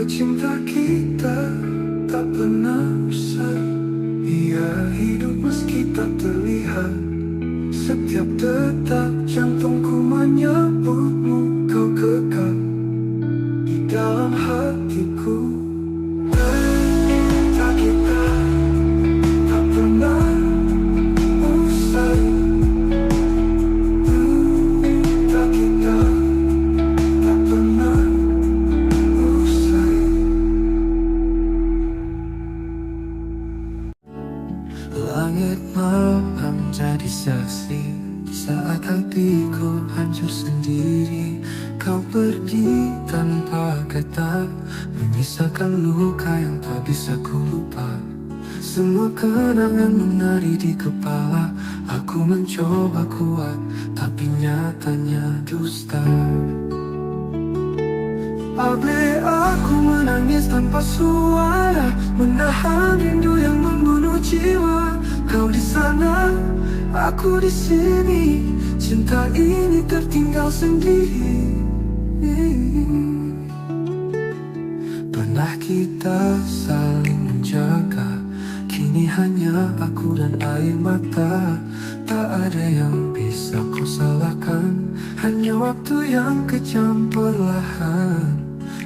Cinta kita tak pernah usai, ia hidup meski tak terlihat. Setiap detak jantungku menyebutmu, kau kekal di dalam hatiku. Cinta kita tak pernah usai, cinta kita tak pernah usai. Langit malam jadi saksi saat hatiku hancur sendiri. Kau pergi tanpa kata, menyisakan luka yang tak bisa ku lupa. Semua kenangan menari di kepala. Aku mencoba kuat, tapi nyatanya dusta. Abe aku menangis tanpa suara, menahan rindu yang membunuh jiwa. Kau di sana, aku di sini. Cinta ini tertinggal sendiri. Pernah kita saling menjaga, kini hanya aku dan air mata. Tak ada yang bisa kau salahkan, hanya waktu yang kejam perlahan.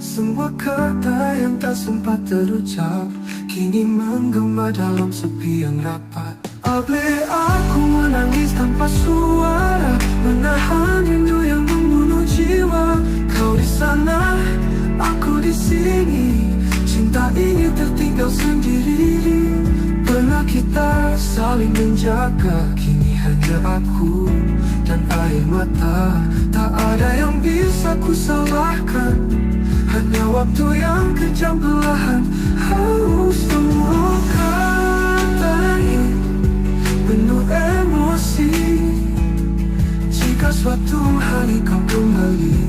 Semua kata yang tak sempat terucap kini menggema dalam sepi yang rapat. Abe aku menangis tanpa suara, menahan rindu yang membunuh jiwa. Kau di sana, aku di sini. Cinta ini tertinggal sendiri. Pernah kita saling menjaga, kini hanya aku dan air mata. Tak ada yang bisa ku salahkan, hanya waktu yang kejam perlahan. Semua kata ini penuh emosi. Jika suatu hari kau kembali,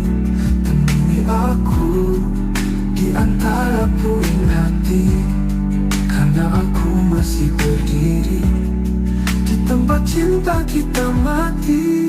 temui aku di antara puing hati. Karena aku masih berdiri di tempat cinta kita mati.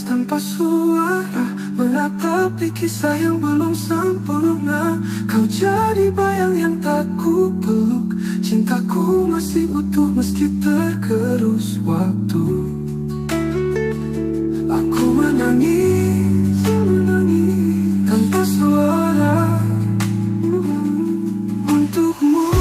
Tanpa suara, menatapi kisah yang belum sempurna. Kau jadi bayang yang tak ku peluk. Cintaku masih utuh meski tergerus waktu. Aku menangis, menangis tanpa suara untukmu.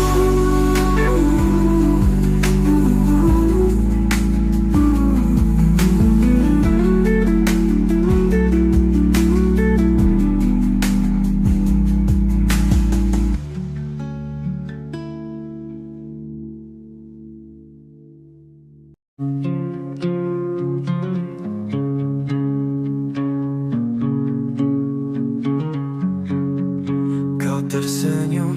Kau tersenyum,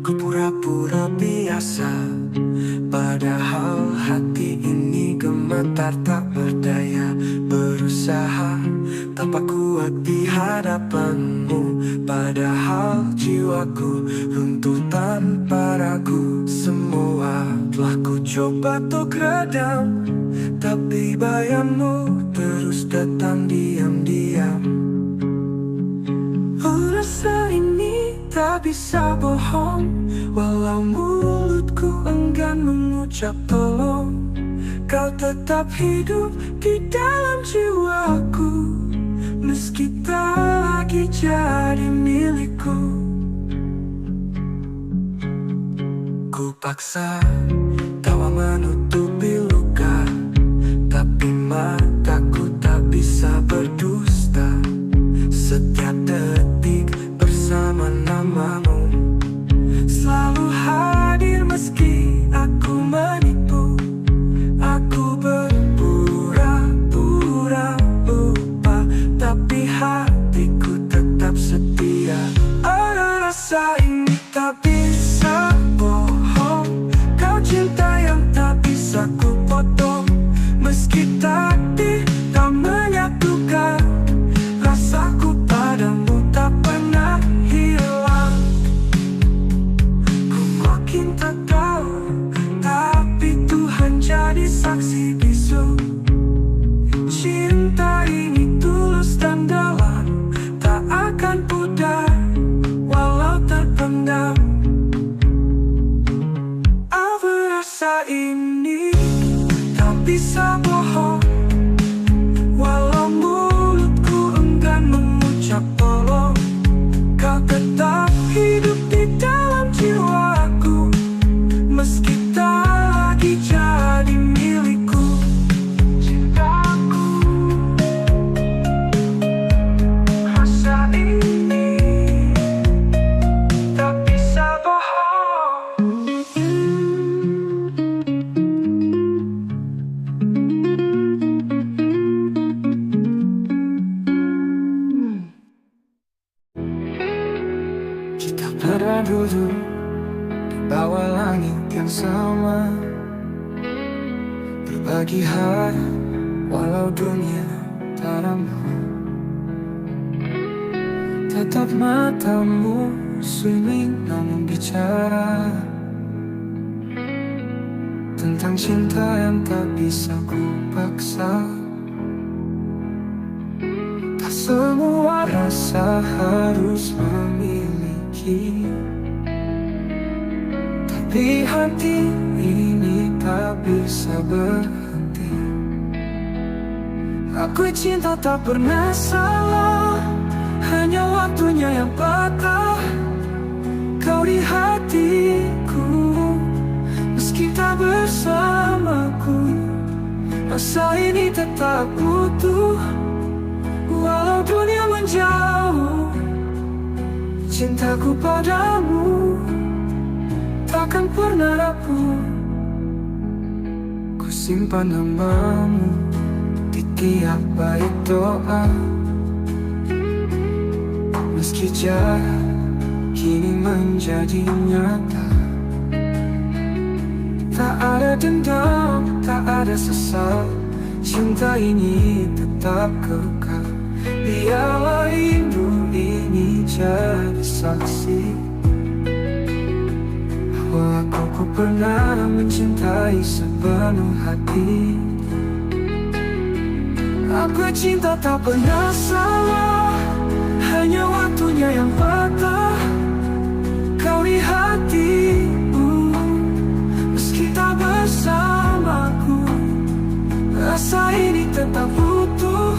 ku pura-pura biasa. Padahal hati ini gemetar tak berdaya. Berusaha tanpa kuat di hadapanmu. Padahal jiwaku runtuh tanpa ragu. Semua telah ku coba untuk redam, tapi bayangmu terus datang diam-diam. Rasa ini tak bisa bohong, walau mulutku enggan mengucap tolong. Kau tetap hidup di dalam jiwaku, meski tak lagi jadi milikku. Ku paksa tawa menutupi luka, tapi mataku tak bisa berdusta. Setiap detik bersama namamu selalu hadir meski aku menipu. Aku berpura-pura lupa, tapi hatiku tetap setia. Ada rasa ini tak bisa bohong, kau cinta yang tak bisa ku potong. Meski takdir tak menyatukan, rasaku padamu tak pernah hilang. Ku makin tak tahu, tapi Tuhan jadi saksi bisu. Cinta ini tulus dan dalam, tak akan pudar walau terpendam. Apa rasa ini tak bisa bohong, walau mulutku enggan mengucap tolong. Kau tetap hidup di dalam jiwaku, meski tak lagi jadi milikku. Cintaku, rasa ini tak bisa bohong. Kita pernah duduk di bawah langit yang sama, berbagi hari walau dunia tak ramah. Tetap matamu swimming namun bicara tentang cinta yang tak bisa ku paksa. Tak semua rasa harus memiliki, tapi hati ini tak bisa berhenti. Aku cinta tak pernah salah, hanya waktunya yang patah. Kau di hatiku, meski tak bersamaku, rasa ini tetap utuh. Walau dunia menjauh, cintaku padamu takkan pernah rapuh. Ku simpan namamu di tiap bait doa, meski jarak kini menjadi nyata. Tak ada dendam, tak ada sesal, cinta ini tetap kekal. Biarlah rindu ini jadi saksi bahwa aku pernah mencintai sepenuh hati. Aku cinta tak pernah salah, hanya waktunya yang patah. Kau di hatiku, meski tak bersamaku, rasa ini tetap utuh.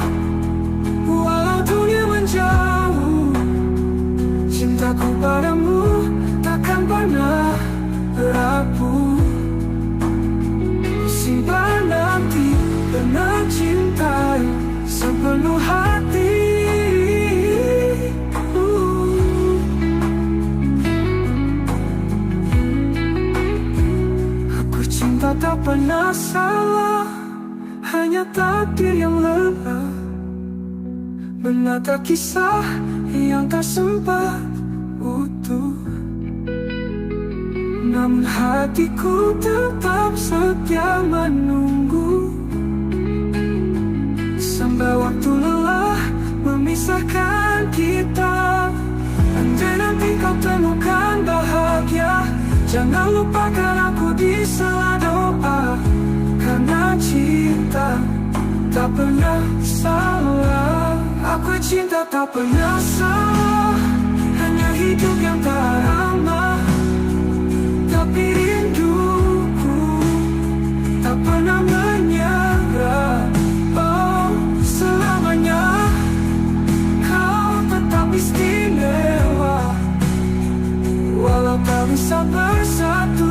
Walau dunia menjauh, cintaku padamu takkan pernah rapuh. Simpan nanti pernah cintai sepenuh hati. Aku cinta tak pernah salah, hanya takdir yang lelah menata kisah yang tak sempat utuh. Namun hatiku tetap setia menunggu, sampai waktu lelah memisahkan kita. Andai nanti kau temukan bahagia, jangan lupakan aku di sela doa. Karena cinta tak pernah salah, aku cinta tak pernah salah, hanya hidup yang tak ramah. Tapi rinduku tak pernah menyerah. Oh, selamanya kau tetap istimewa, walau tak bisa bersatu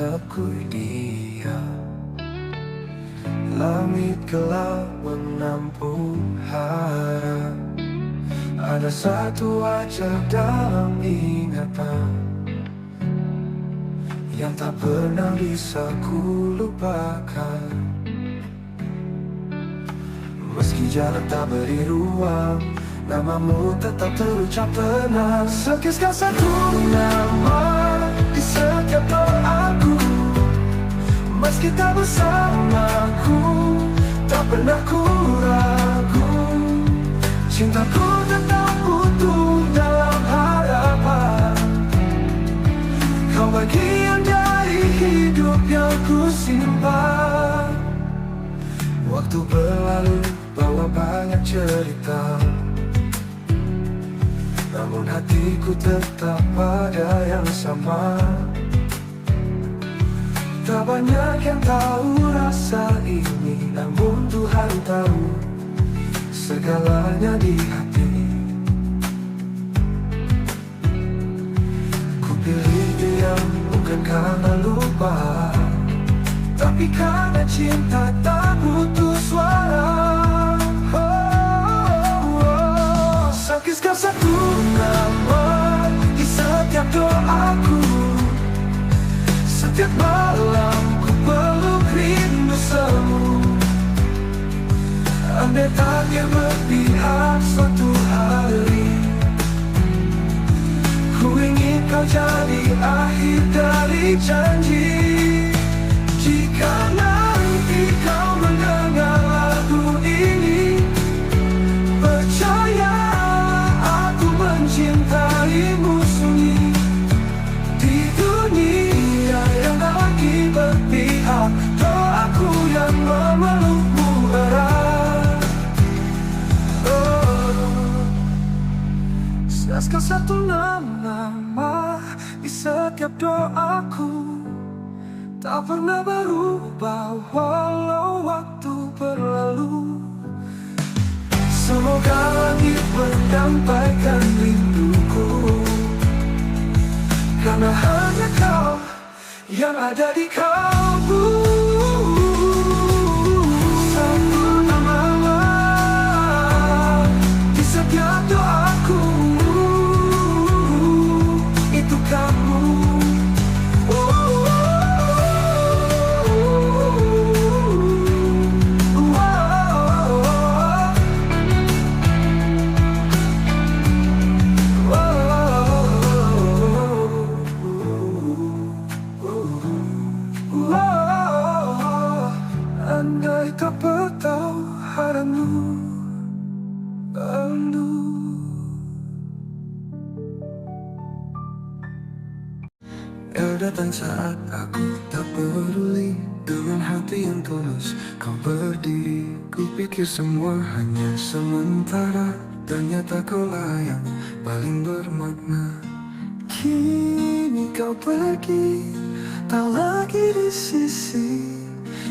tatapku dia. Langit gelap menampung harap. Ada satu wajah dalam ingatan yang tak pernah bisa ku lupakan. Meski jarak tak beri ruang, namamu tetap terucap tenang. Sekisah satu nama di setiap doaku. Meski tak bersamaku, tak pernah ku ragu. Cintaku tetap utuh dalam harapan. Kau bagian dari hidup yang ku simpan. Waktu berlalu bawa banyak cerita, namun hatiku tetap pada yang sama. Tak banyak yang tahu rasa ini, namun Tuhan tahu segalanya di hati. Ku pilih diam bukan karena lupa, tapi karena cinta tak butuh suara. Sekisah satu nama di setiap doaku. Setiap malam ku peluk rindu semu. Andai takdir berpihak suatu hari, ku ingin kau jadi akhir dari janji. Jika nanti kau mendengar lagu ini, percaya aku mencintaimu sunyi. Di dunia yang tak lagi berpihak, doaku yang memelukmu erat. Sekal satu nama di setiap doaku, tak pernah berubah walau waktu berlalu. Semoga langit menyampaikan rinduku, karena hanya kau yang ada di kalbu. Satu nama di setiap doaku, itu kamu. Andai tak bertahu haramu rindu. Kau datang saat aku tak peduli. Dengan hati yang tulus kau berdiri. Ku pikir semua hanya sementara, ternyata kaulah yang paling bermakna. Kini kau pergi, tak lagi di sisi,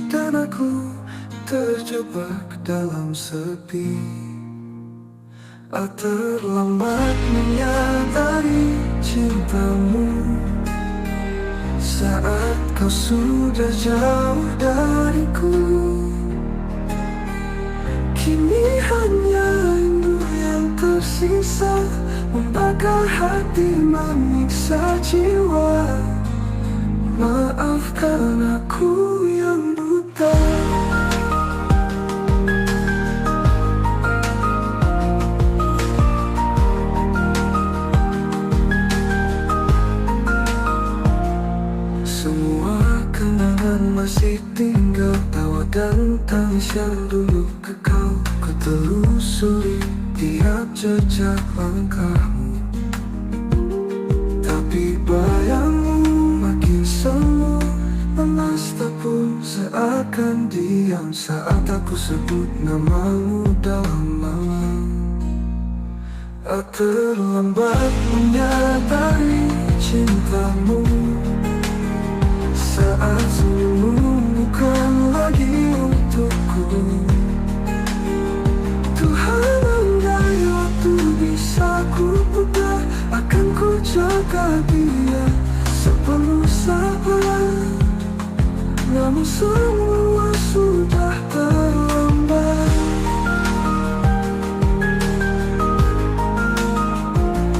dan aku terjebak dalam sepi. Terlambat menyadari cintamu saat kau sudah jauh dariku. Kini hanya rindu yang tersisa, membakar hati, menyiksa jiwa. Maafkan aku yang buta. Semua kenangan masih tinggal, tawa dan tangis yang dulu kekal. Ku telusuri tiap jejak langkahmu, tapi bayangmu makin semu. Lemas tak pun seakan diam saat aku sebut namamu dalam malam. Terlambat menyadari cintamu saat senyummu bukan lagi untukku. Tuhan, andai waktu bisa ku putar, akan ku jaga dia sepenuh sabar. namun semua sudah terlambat.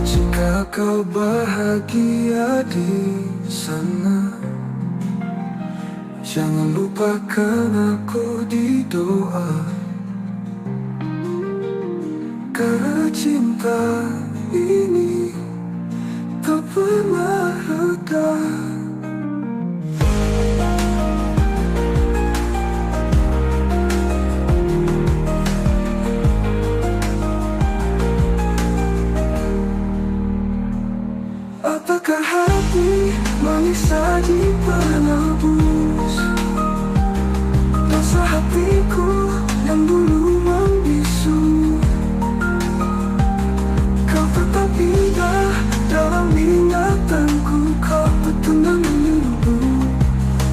Jika kau bahagia di sana, jangan lupakan aku di doa. Karena cinta ini tak pernah reda. Apakah hati manis saja penebus dosa hatiku yang dulu membisu? Kau tetap indah dalam ingatanku, kau betul menunggu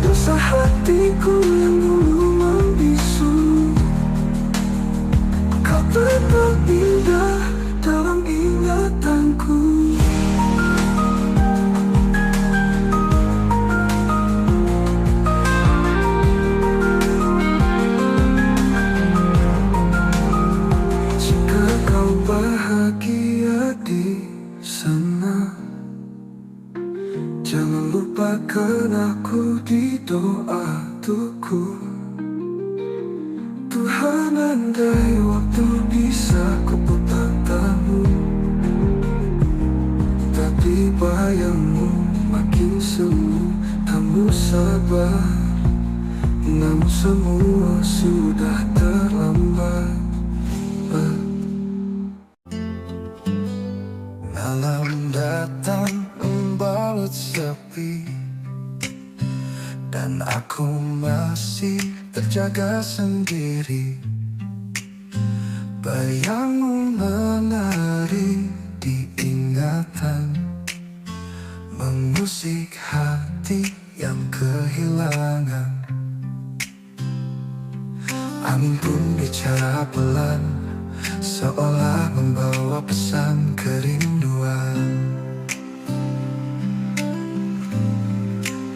dosa hatiku yang dulu membisu. Kau tetap indah dalam ingatanku. Bahagia di sana, jangan lupakan aku di doa tuku. Tuhan, andai waktu bisa kuputar tamu, tapi bayangmu makin semu, kamu sabar, namun semua sudah terlambat. Malam datang membalut sepi, dan aku masih terjaga sendiri. Bayangmu menari di ingatan, mengusik hati yang kehilangan. Angin pun bicara pelan, seolah membawa pesan kerinduan.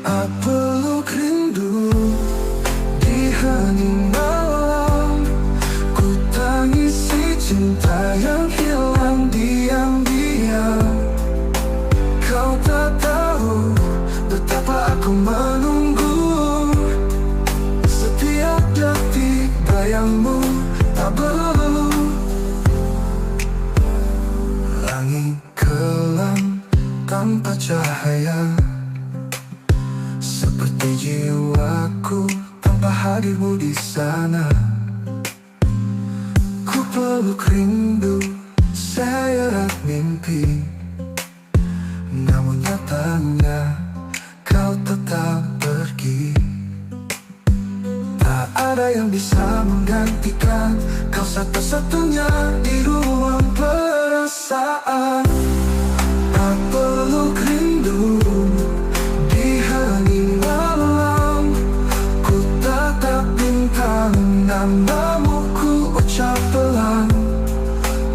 Aku peluk rindu di hening malam, ku tangisi cinta yang hilang diam-diam. Kau tak tahu betapa aku menunggu, setiap detik bayangmu tak berlalu. Langit kelam tanpa cahaya, seperti jiwaku tanpa hadirmu di sana. Ku peluk rindu seret mimpi, namun nyatanya kau tetap pergi. Tak ada yang bisa menggantikan kau satu-satunya di ruang perasaan. Aku peluk rindu di hening malam, ku tatap bintang, namamu ku ucap pelan.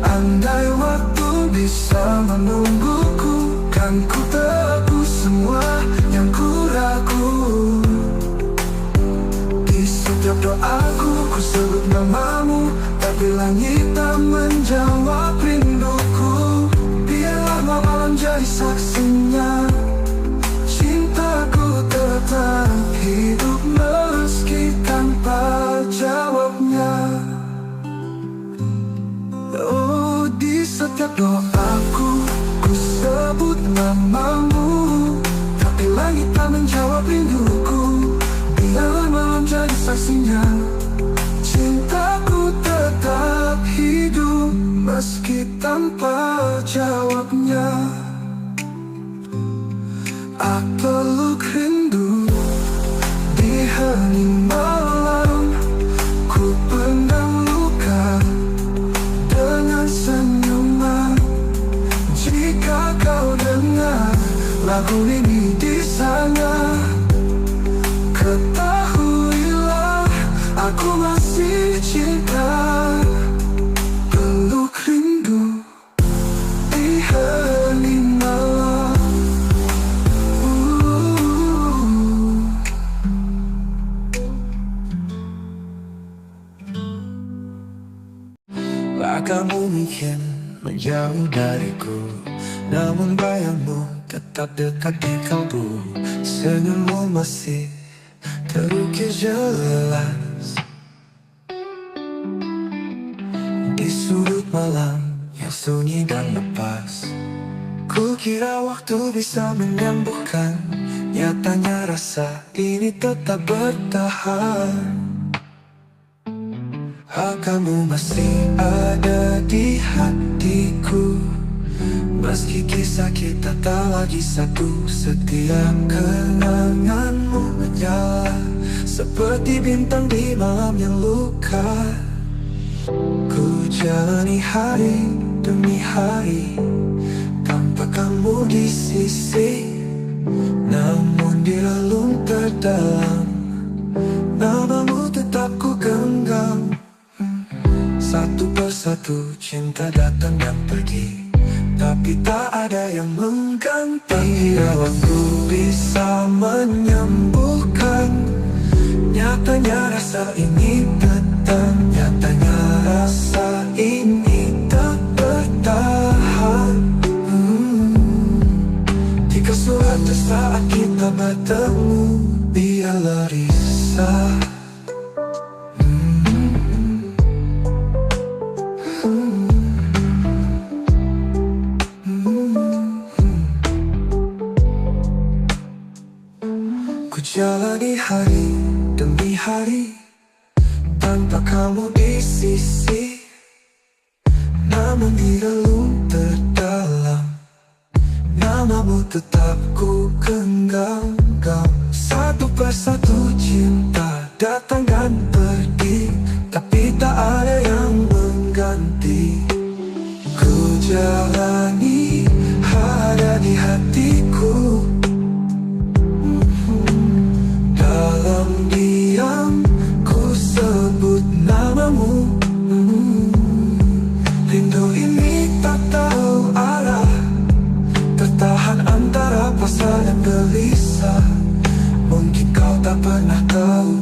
Andai waktu bisa menungguku, kan ku tebus semua yang ku ragu. Di setiap doaku ku sebut namamu, tapi langit tak menjawab rinduku. Biarlah malam jadi saksinya, cintaku tetap hidup meski tanpa jawabnya. Oh, di setiap doaku ku sebut namamu, tapi langit tak menjawab rinduku. Biarlah malam jadi saksinya, cintaku tetap hidup meski tanpa jawabnya. Aku peluk rindu di hening malam, ku pendam luka dengan senyuman. Jika kau dengar lagu ini di sana, ketahuilah aku masih cinta. Peluk rindu di hening malam. Kamu mungkin menjauh dariku, namun bayangmu tetap dekat di kalbu. Senyummu masih terukir jelas di sudut malam yang sunyi dan lepas. Kukira waktu bisa menyembuhkan, nyatanya rasa ini tetap bertahan. Kamu masih ada di hatiku, meski kisah kita tak lagi satu. Setiap kenanganmu menyala seperti bintang di malam yang luka. Ku jalani hari demi hari tanpa kamu di sisi, namun di relung terdalam namamu tetap ku genggam. Satu persatu cinta datang dan pergi, tapi tak ada yang mengganti. Bila waktu bisa menyembuhkan, nyatanya rasa ini datang. Nyatanya rasa ini tak bertahan. Jika suatu saat kita bertemu, biarlah risau. Ku jalani hari demi hari tanpa kamu di sisi, namun di relung terdalam namamu tetap ku genggam. Satu persatu cinta datang dan pergi, tapi tak ada yang mengganti. Ku jalani ada di hatiku, dalam diam ku sebut namamu. Rindu ini tak tahu arah, tertahan antara pasrah dan gelisah. Mungkin kau tak pernah tahu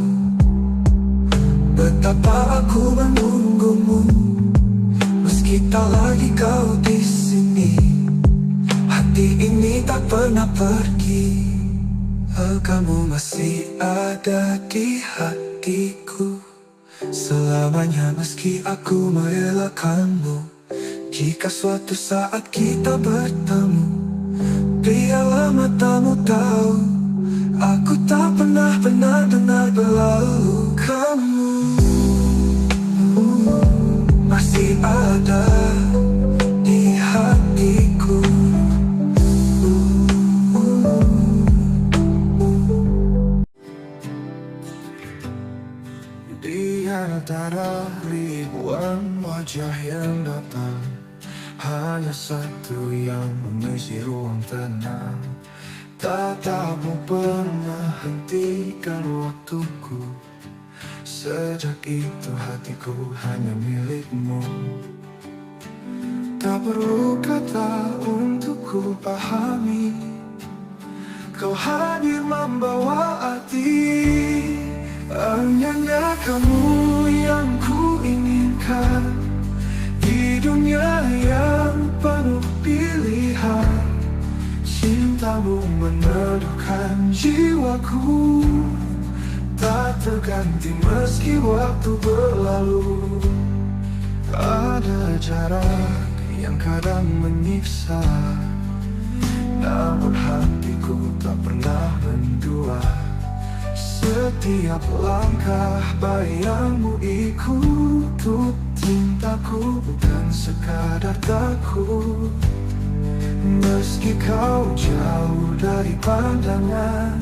betapa aku menunggumu, meski tak lagi kau di sini. Hati ini tak pernah pergi. Kamu masih ada di hatiku selamanya, meski aku merelakanmu. Jika suatu saat kita bertemu, biarlah matamu tahu aku tak pernah benar-benar berlalu. Kamu masih ada di hatiku. Di antara ribuan wajah yang datang, hanya satu yang mengisi ruang tenang. Tatapmu pernah hentikan waktuku, sejak itu hatiku hanya milikmu. Tak perlu kata untuk ku pahami, kau hadir membawa arti. Hanya kamu yang ku inginkan di dunia yang penuh pilihan. Cintamu meneduhkan jiwaku, tak terganti meski waktu berlalu. Ada jarak yang kadang menyiksa, namun hatiku tak pernah mendua. Setiap langkah bayangmu ikut cintaku, bukan sekadar takut. Meski kau jauh dari pandangan,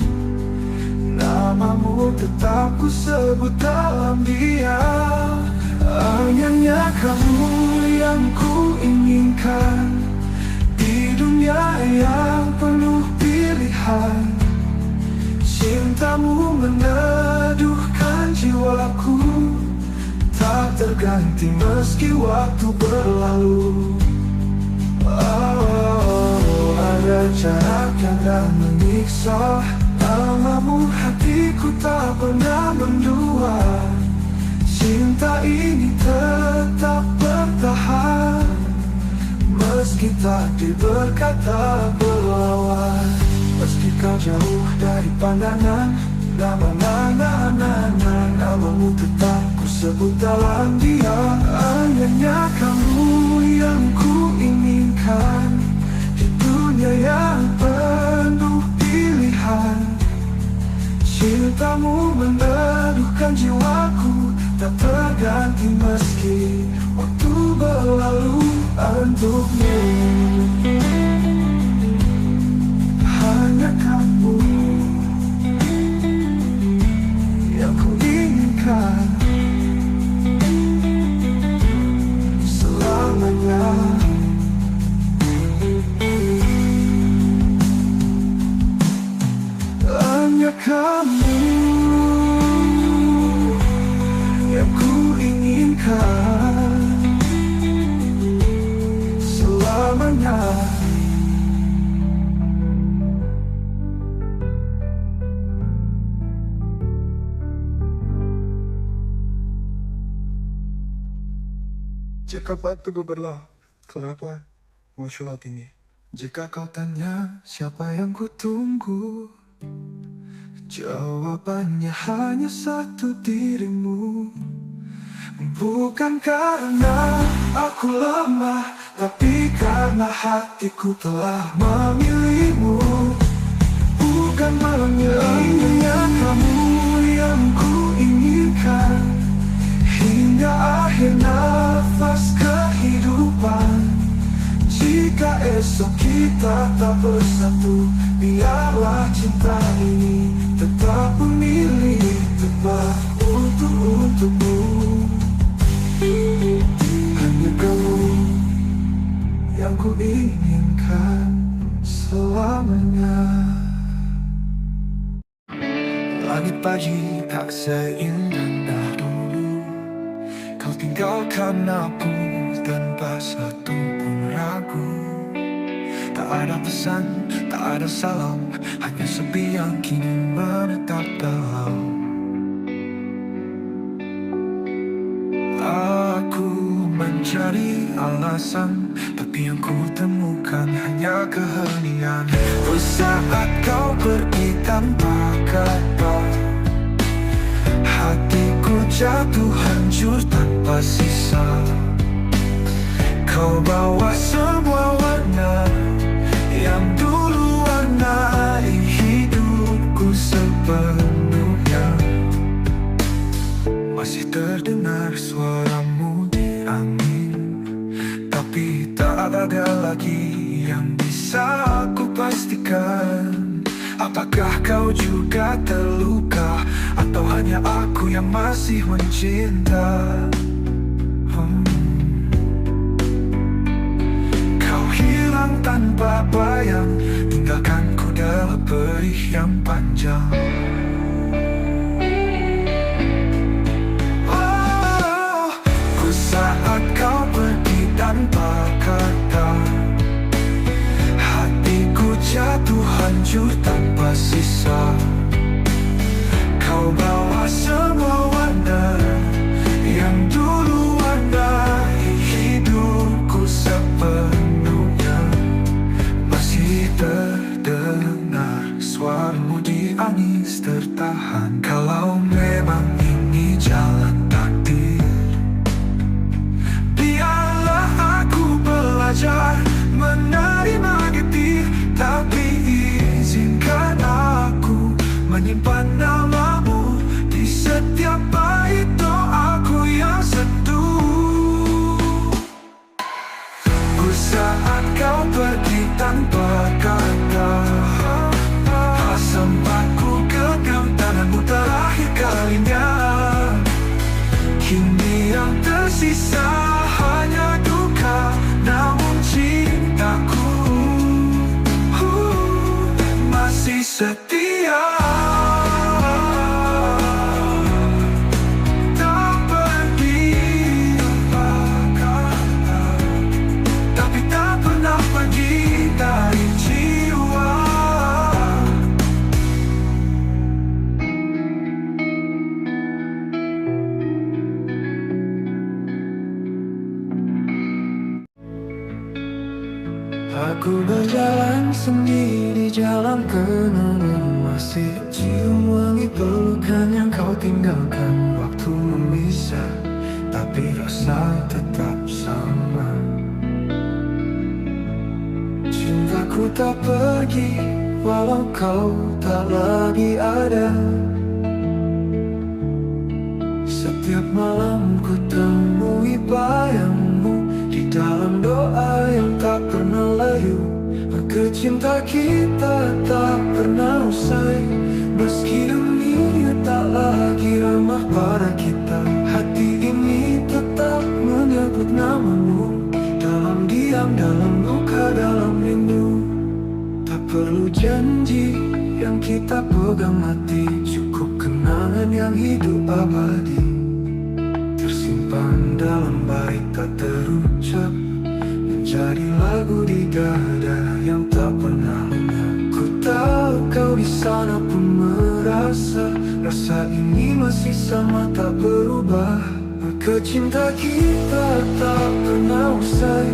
namamu tetap ku sebut dalam diam. Hanya kamu yang ku inginkan di dunia yang penuh pilihan. Cintamu meneduhkan jiwaku, tak terganti meski waktu berlalu. Ada jarak yang tak menyiksa, namamu hatiku tak pernah mendua. Cinta ini tetap bertahan. meski takdir berkata berlawan. Meski kau jauh dari pandangan, namamu tetap ku sebut dalam dia. Hanya kamu yang ku inginkan di dunia yang penuh pilihan. Cintamu meneduhkan jiwaku, tak terganti meski waktu berlalu untukmu. Hanya kamu yang ku inginkan selamanya. Hanya kamu yang ku inginkan selamanya. Jika batu berlah, kenapa muncul ini? Jika kau tanya siapa yang ku tunggu, jawabannya hanya satu, dirimu. Bukan karena aku lemah, tapi karena hatiku telah memilihmu. Bukan memilihnya kamu yang ku inginkan hingga akhir nafas kehidupan. Jika esok kita tak bersatu, biarlah cinta ini tetap memilih tepat untukmu. Hanya kamu yang ku inginkan selamanya. Langit pagi tak seindah dulu, kau tinggalkan aku tanpa satu pun ragu. Tak ada pesan, tak ada salam, hanya sepi yang kini menetap dalam. Aku mencari alasan, tapi yang ku temukan hanya keheningan. Saat kau pergi tanpa kata, hatiku jatuh hancur tanpa sisa. Kau bawa semua warna yang dulu warnai hidupku sepenuhnya. Masih terdengar suaramu di angin, tapi tak ada lagi yang bisa aku pastikan. Apakah kau juga terluka, atau hanya aku yang masih mencinta? Kau hilang tanpa bayang, tinggalkanku dalam perih yang panjang. Saat kau pergi tanpa kata, hatiku jatuh hancur tanpa sisa. Kau bawa semua warna yang dulu warnai hidupku sepenuhnya. Masih terdengar suaramu di angin tertahan. Kalau memang ini jalan takdir, belajar menerima getir, tapi izinkan aku menyimpan namamu di setiap bait doaku yang seduh. Saat kau pergi tanpa kata, sempatku genggam tanganmu terakhir kali. Ku berjalan sendiri di jalan kenangan, masih cium wangi pelukan yang kau tinggalkan. Waktu memisah, tapi rasa tetap sama. Cintaku tak pergi, walau kau tak lagi ada. Setiap malam ku temui bayangmu di dalam doa yang tak pernah layu. Maka cinta kita tak pernah usai, meski dunia tak lagi ramah pada kita. Hati ini tetap menyebut namamu, dalam diam, dalam luka, dalam rindu. Tak perlu janji yang kita pegang mati, cukup kenangan yang hidup abadi, tersimpan dalam bait tak terucap, menjadi lagu di dada yang tak pernah lenyap. Ku tahu kau di sana pun merasa, rasa ini masih sama tak berubah. Maka cinta kita tak pernah usai,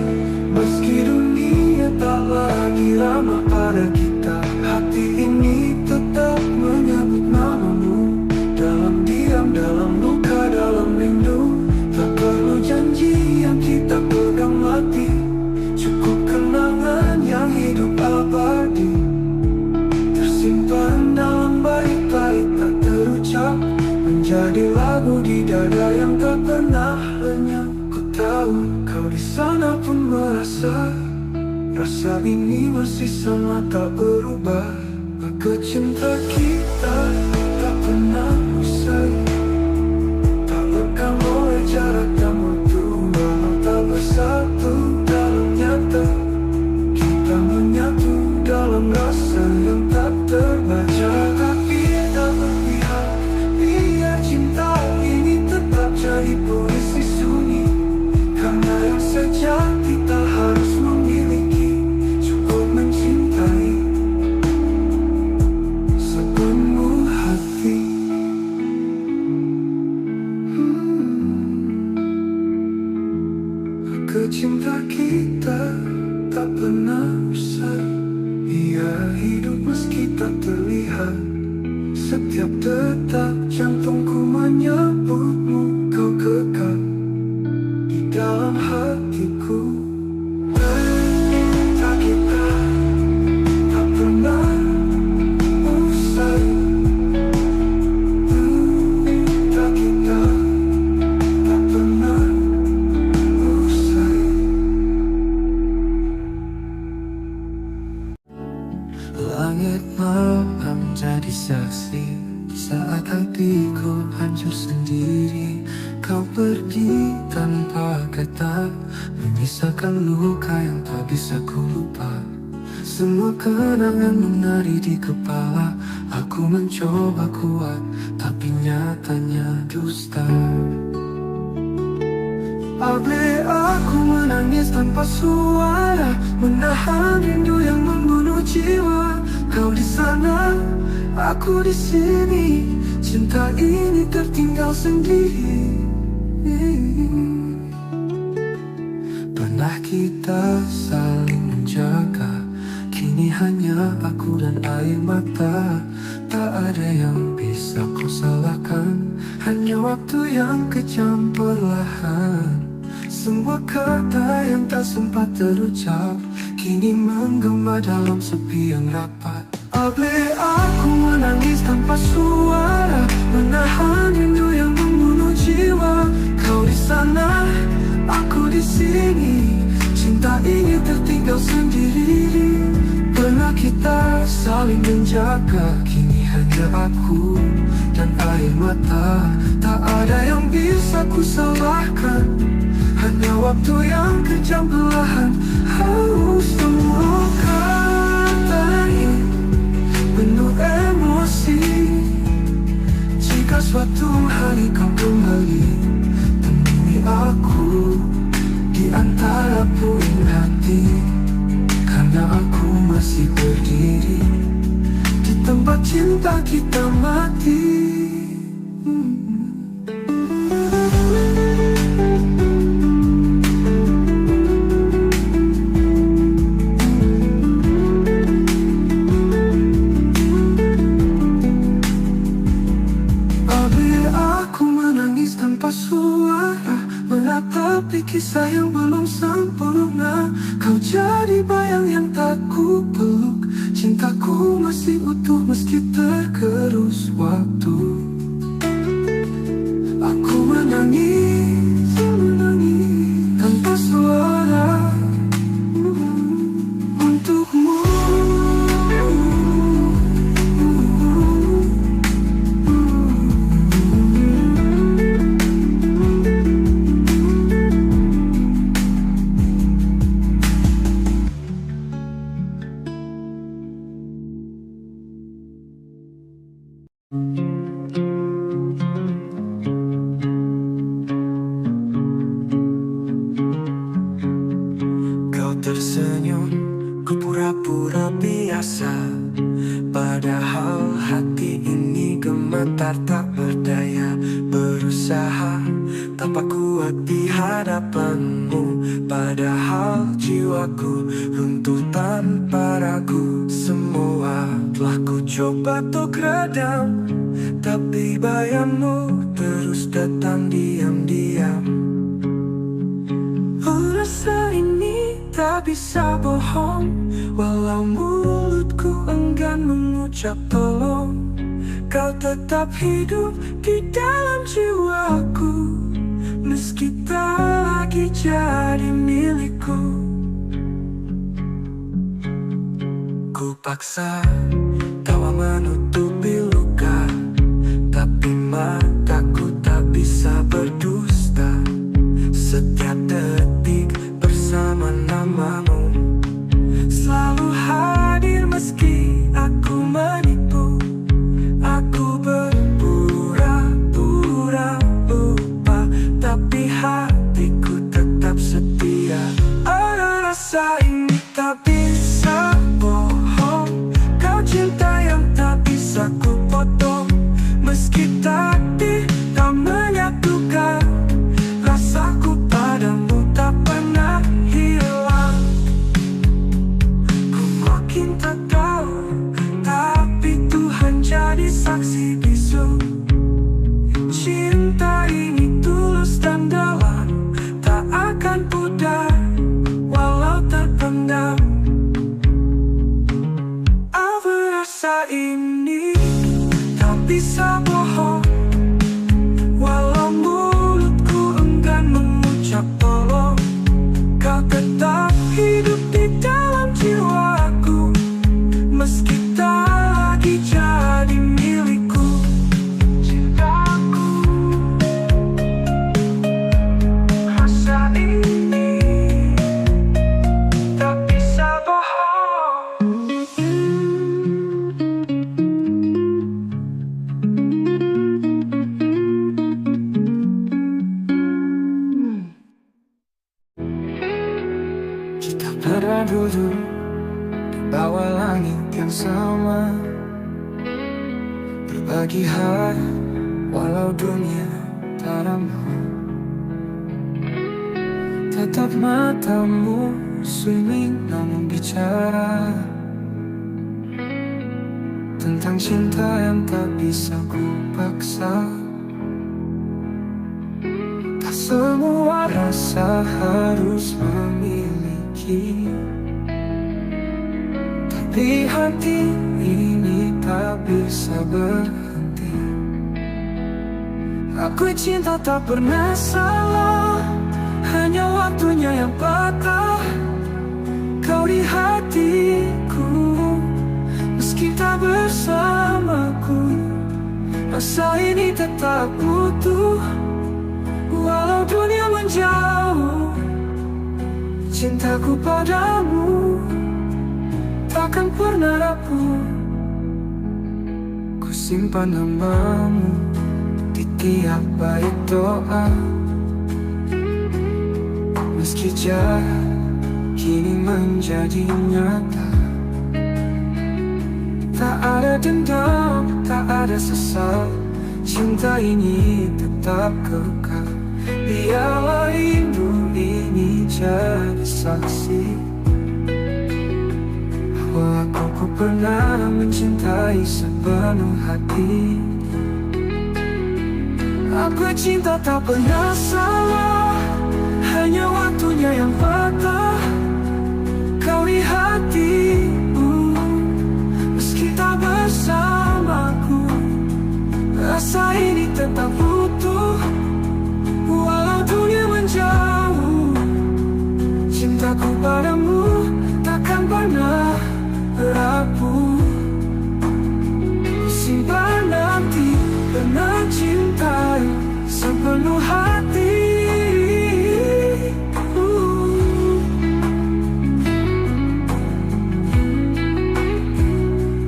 meski dunia tak lagi ramah pada kita. Hati ini tetap menyebut namamu, dalam diam, dalam luka, dalam rindu. Tak perlu janji yang kita pegang mati, cukup kenangan yang hidup abadi, tersimpan dalam bait-bait tak terucap, menjadi lagu di dada yang tak pernah lenyap. Ku tahu kau di sana pun merasa, rasa ini masih sama tak berubah. Maka cinta kita tak pernah usai, tak lekang oleh jarak dan waktu. Walau tak bersatu dalam nyata, kita menyatu dalam rasa yang tak terbaca. Tapi tak berpihak, biar cinta ini tetap jadi puisi sunyi. Karena yang sejati tak harus memiliki, cukup mencintai sepenuh hati. Cinta kita tak pernah usai, ia hidup meski tak terlihat. Setiap detak jantungku menyebutmu, kau kekal di dalam hatiku. Cinta kita tak pernah usai, cinta kita tak pernah usai. Langit malam jadi saksi saat hatiku hancur sendiri. Kau pergi tanpa kata, menyisakan luka yang tak bisa ku lupa. Semua kenangan menari di kepala, aku mencoba kuat, tapi nyatanya dusta. Abe aku menangis tanpa suara, menahan rindu yang membunuh jiwa. Kau di sana, aku di sini, cinta ini tertinggal sendiri. Pernah kita saling menjaga, kini hanya aku dan air mata. Tak ada yang bisa kau salahkan, hanya waktu yang kejam perlahan. Semua kata yang tak sempat terucap, kini menggema dalam sepi yang rapat. Abe aku menangis tanpa suara, menahan rindu yang membunuh jiwa. Kau di sana, aku di sini, cinta ini tertinggal sendiri. Pernah kita saling menjaga, kini hanya aku dan air mata. Tak ada yang bisa ku salahkan, hanya waktu yang kejam perlahan. Semua kata ini penuh emosi. Jika suatu hari kau kembali, temui aku di antara puing hati. Karena aku masih berdiri di tempat cinta kita mati. aku menangis tanpa suara, menatapi kisah yang belum sempurna. Kau jadi bayang yang tak ku peluk, cintaku masih utuh meski tergerus waktu. Aku menangis, menangis tanpa suara untukmu. Kau tersenyum, ku pura-pura biasa, padahal hati ini gemetar tak berdaya. Berusaha tanpa kuat di hadapanmu, padahal jiwaku runtuh tanpa ragu. Semua telah ku coba untuk redam, tapi bayangmu terus datang diam-diam. Rasa ini tak bisa bohong, walau mulutku enggan mengucap tolong. Kau tetap hidup di dalam jiwaku, meski tak lagi jadi milikku. Ku paksa tawa menutupi luka, tapi mataku tak bisa berdusta. Setiap detik bersama namamu selalu hadir meski aku menipu. Aku berpura-pura lupa, tapi hatiku tetap setia. Ada rasa ini tak bisa bohong, kau cinta yang tak bisa ku potong. Meski takdir tak menyatukan, rasaku padamu tak pernah hilang. Ku makin tak tahu, tapi Tuhan jadi saksi bisu. Cinta ini tulus dan dalam, tak akan pudar walau terpendam. Apa rasa ini tak bisa bohong, walau mulutku enggan mengucap tolong. Kau tetap hidup di dalam jiwaku, meski tak lagi jadi milikku. Cintaku, rasa ini tak bisa bohong. Kita pernah duduk di bawah langit yang sama, berbagi hari walau dunia tak ramah. Tetap matamu swimming namun bicara tentang cinta yang tak bisa ku paksa. Tak semua rasa harus memiliki, tapi hati ini tak bisa berhenti. Aku cinta tak pernah salah, hanya waktunya yang patah. Kau di hatiku, meski tak bersamaku. Rasa ini tetap utuh, walau dunia menjauh. Cintaku padamu takkan pernah rapuh. Ku simpan namamu di tiap bait doa, meski jarak kini menjadi nyata. Tak ada dendam, tak ada sesal, cinta ini tetap kekal. Biarlah rindu ini jadi saksi bahwa aku pernah mencintai sepenuh hati. Aku cinta tak pernah salah, hanya waktunya yang patah. Kau di hatimu, meski tak bersamaku, rasa ini tetap utuh. Walau dunia menjauh, cintaku padamu takkan pernah rapuh. Simpan nanti pernah cinta sepenuh hati.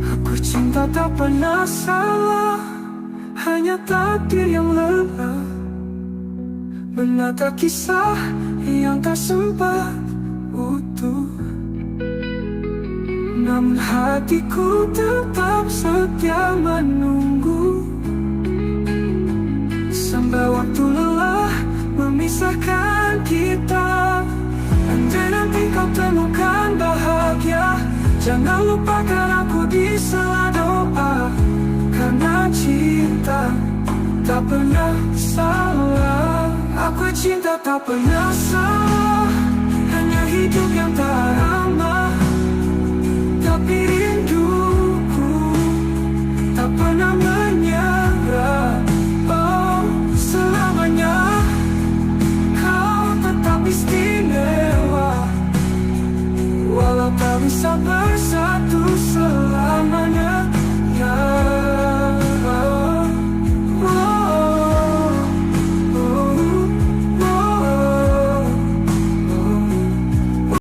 Aku cinta tak pernah salah, hanya takdir yang lelah menata kisah yang tak sempat utuh. Namun hatiku tetap setia menunggu, sampai waktu lelah memisahkan kita. Andai nanti kau temukan bahagia, jangan lupakan aku di sela doa. Karena cinta tak pernah salah. Aku cinta tak pernah salah, hanya hidup yang tak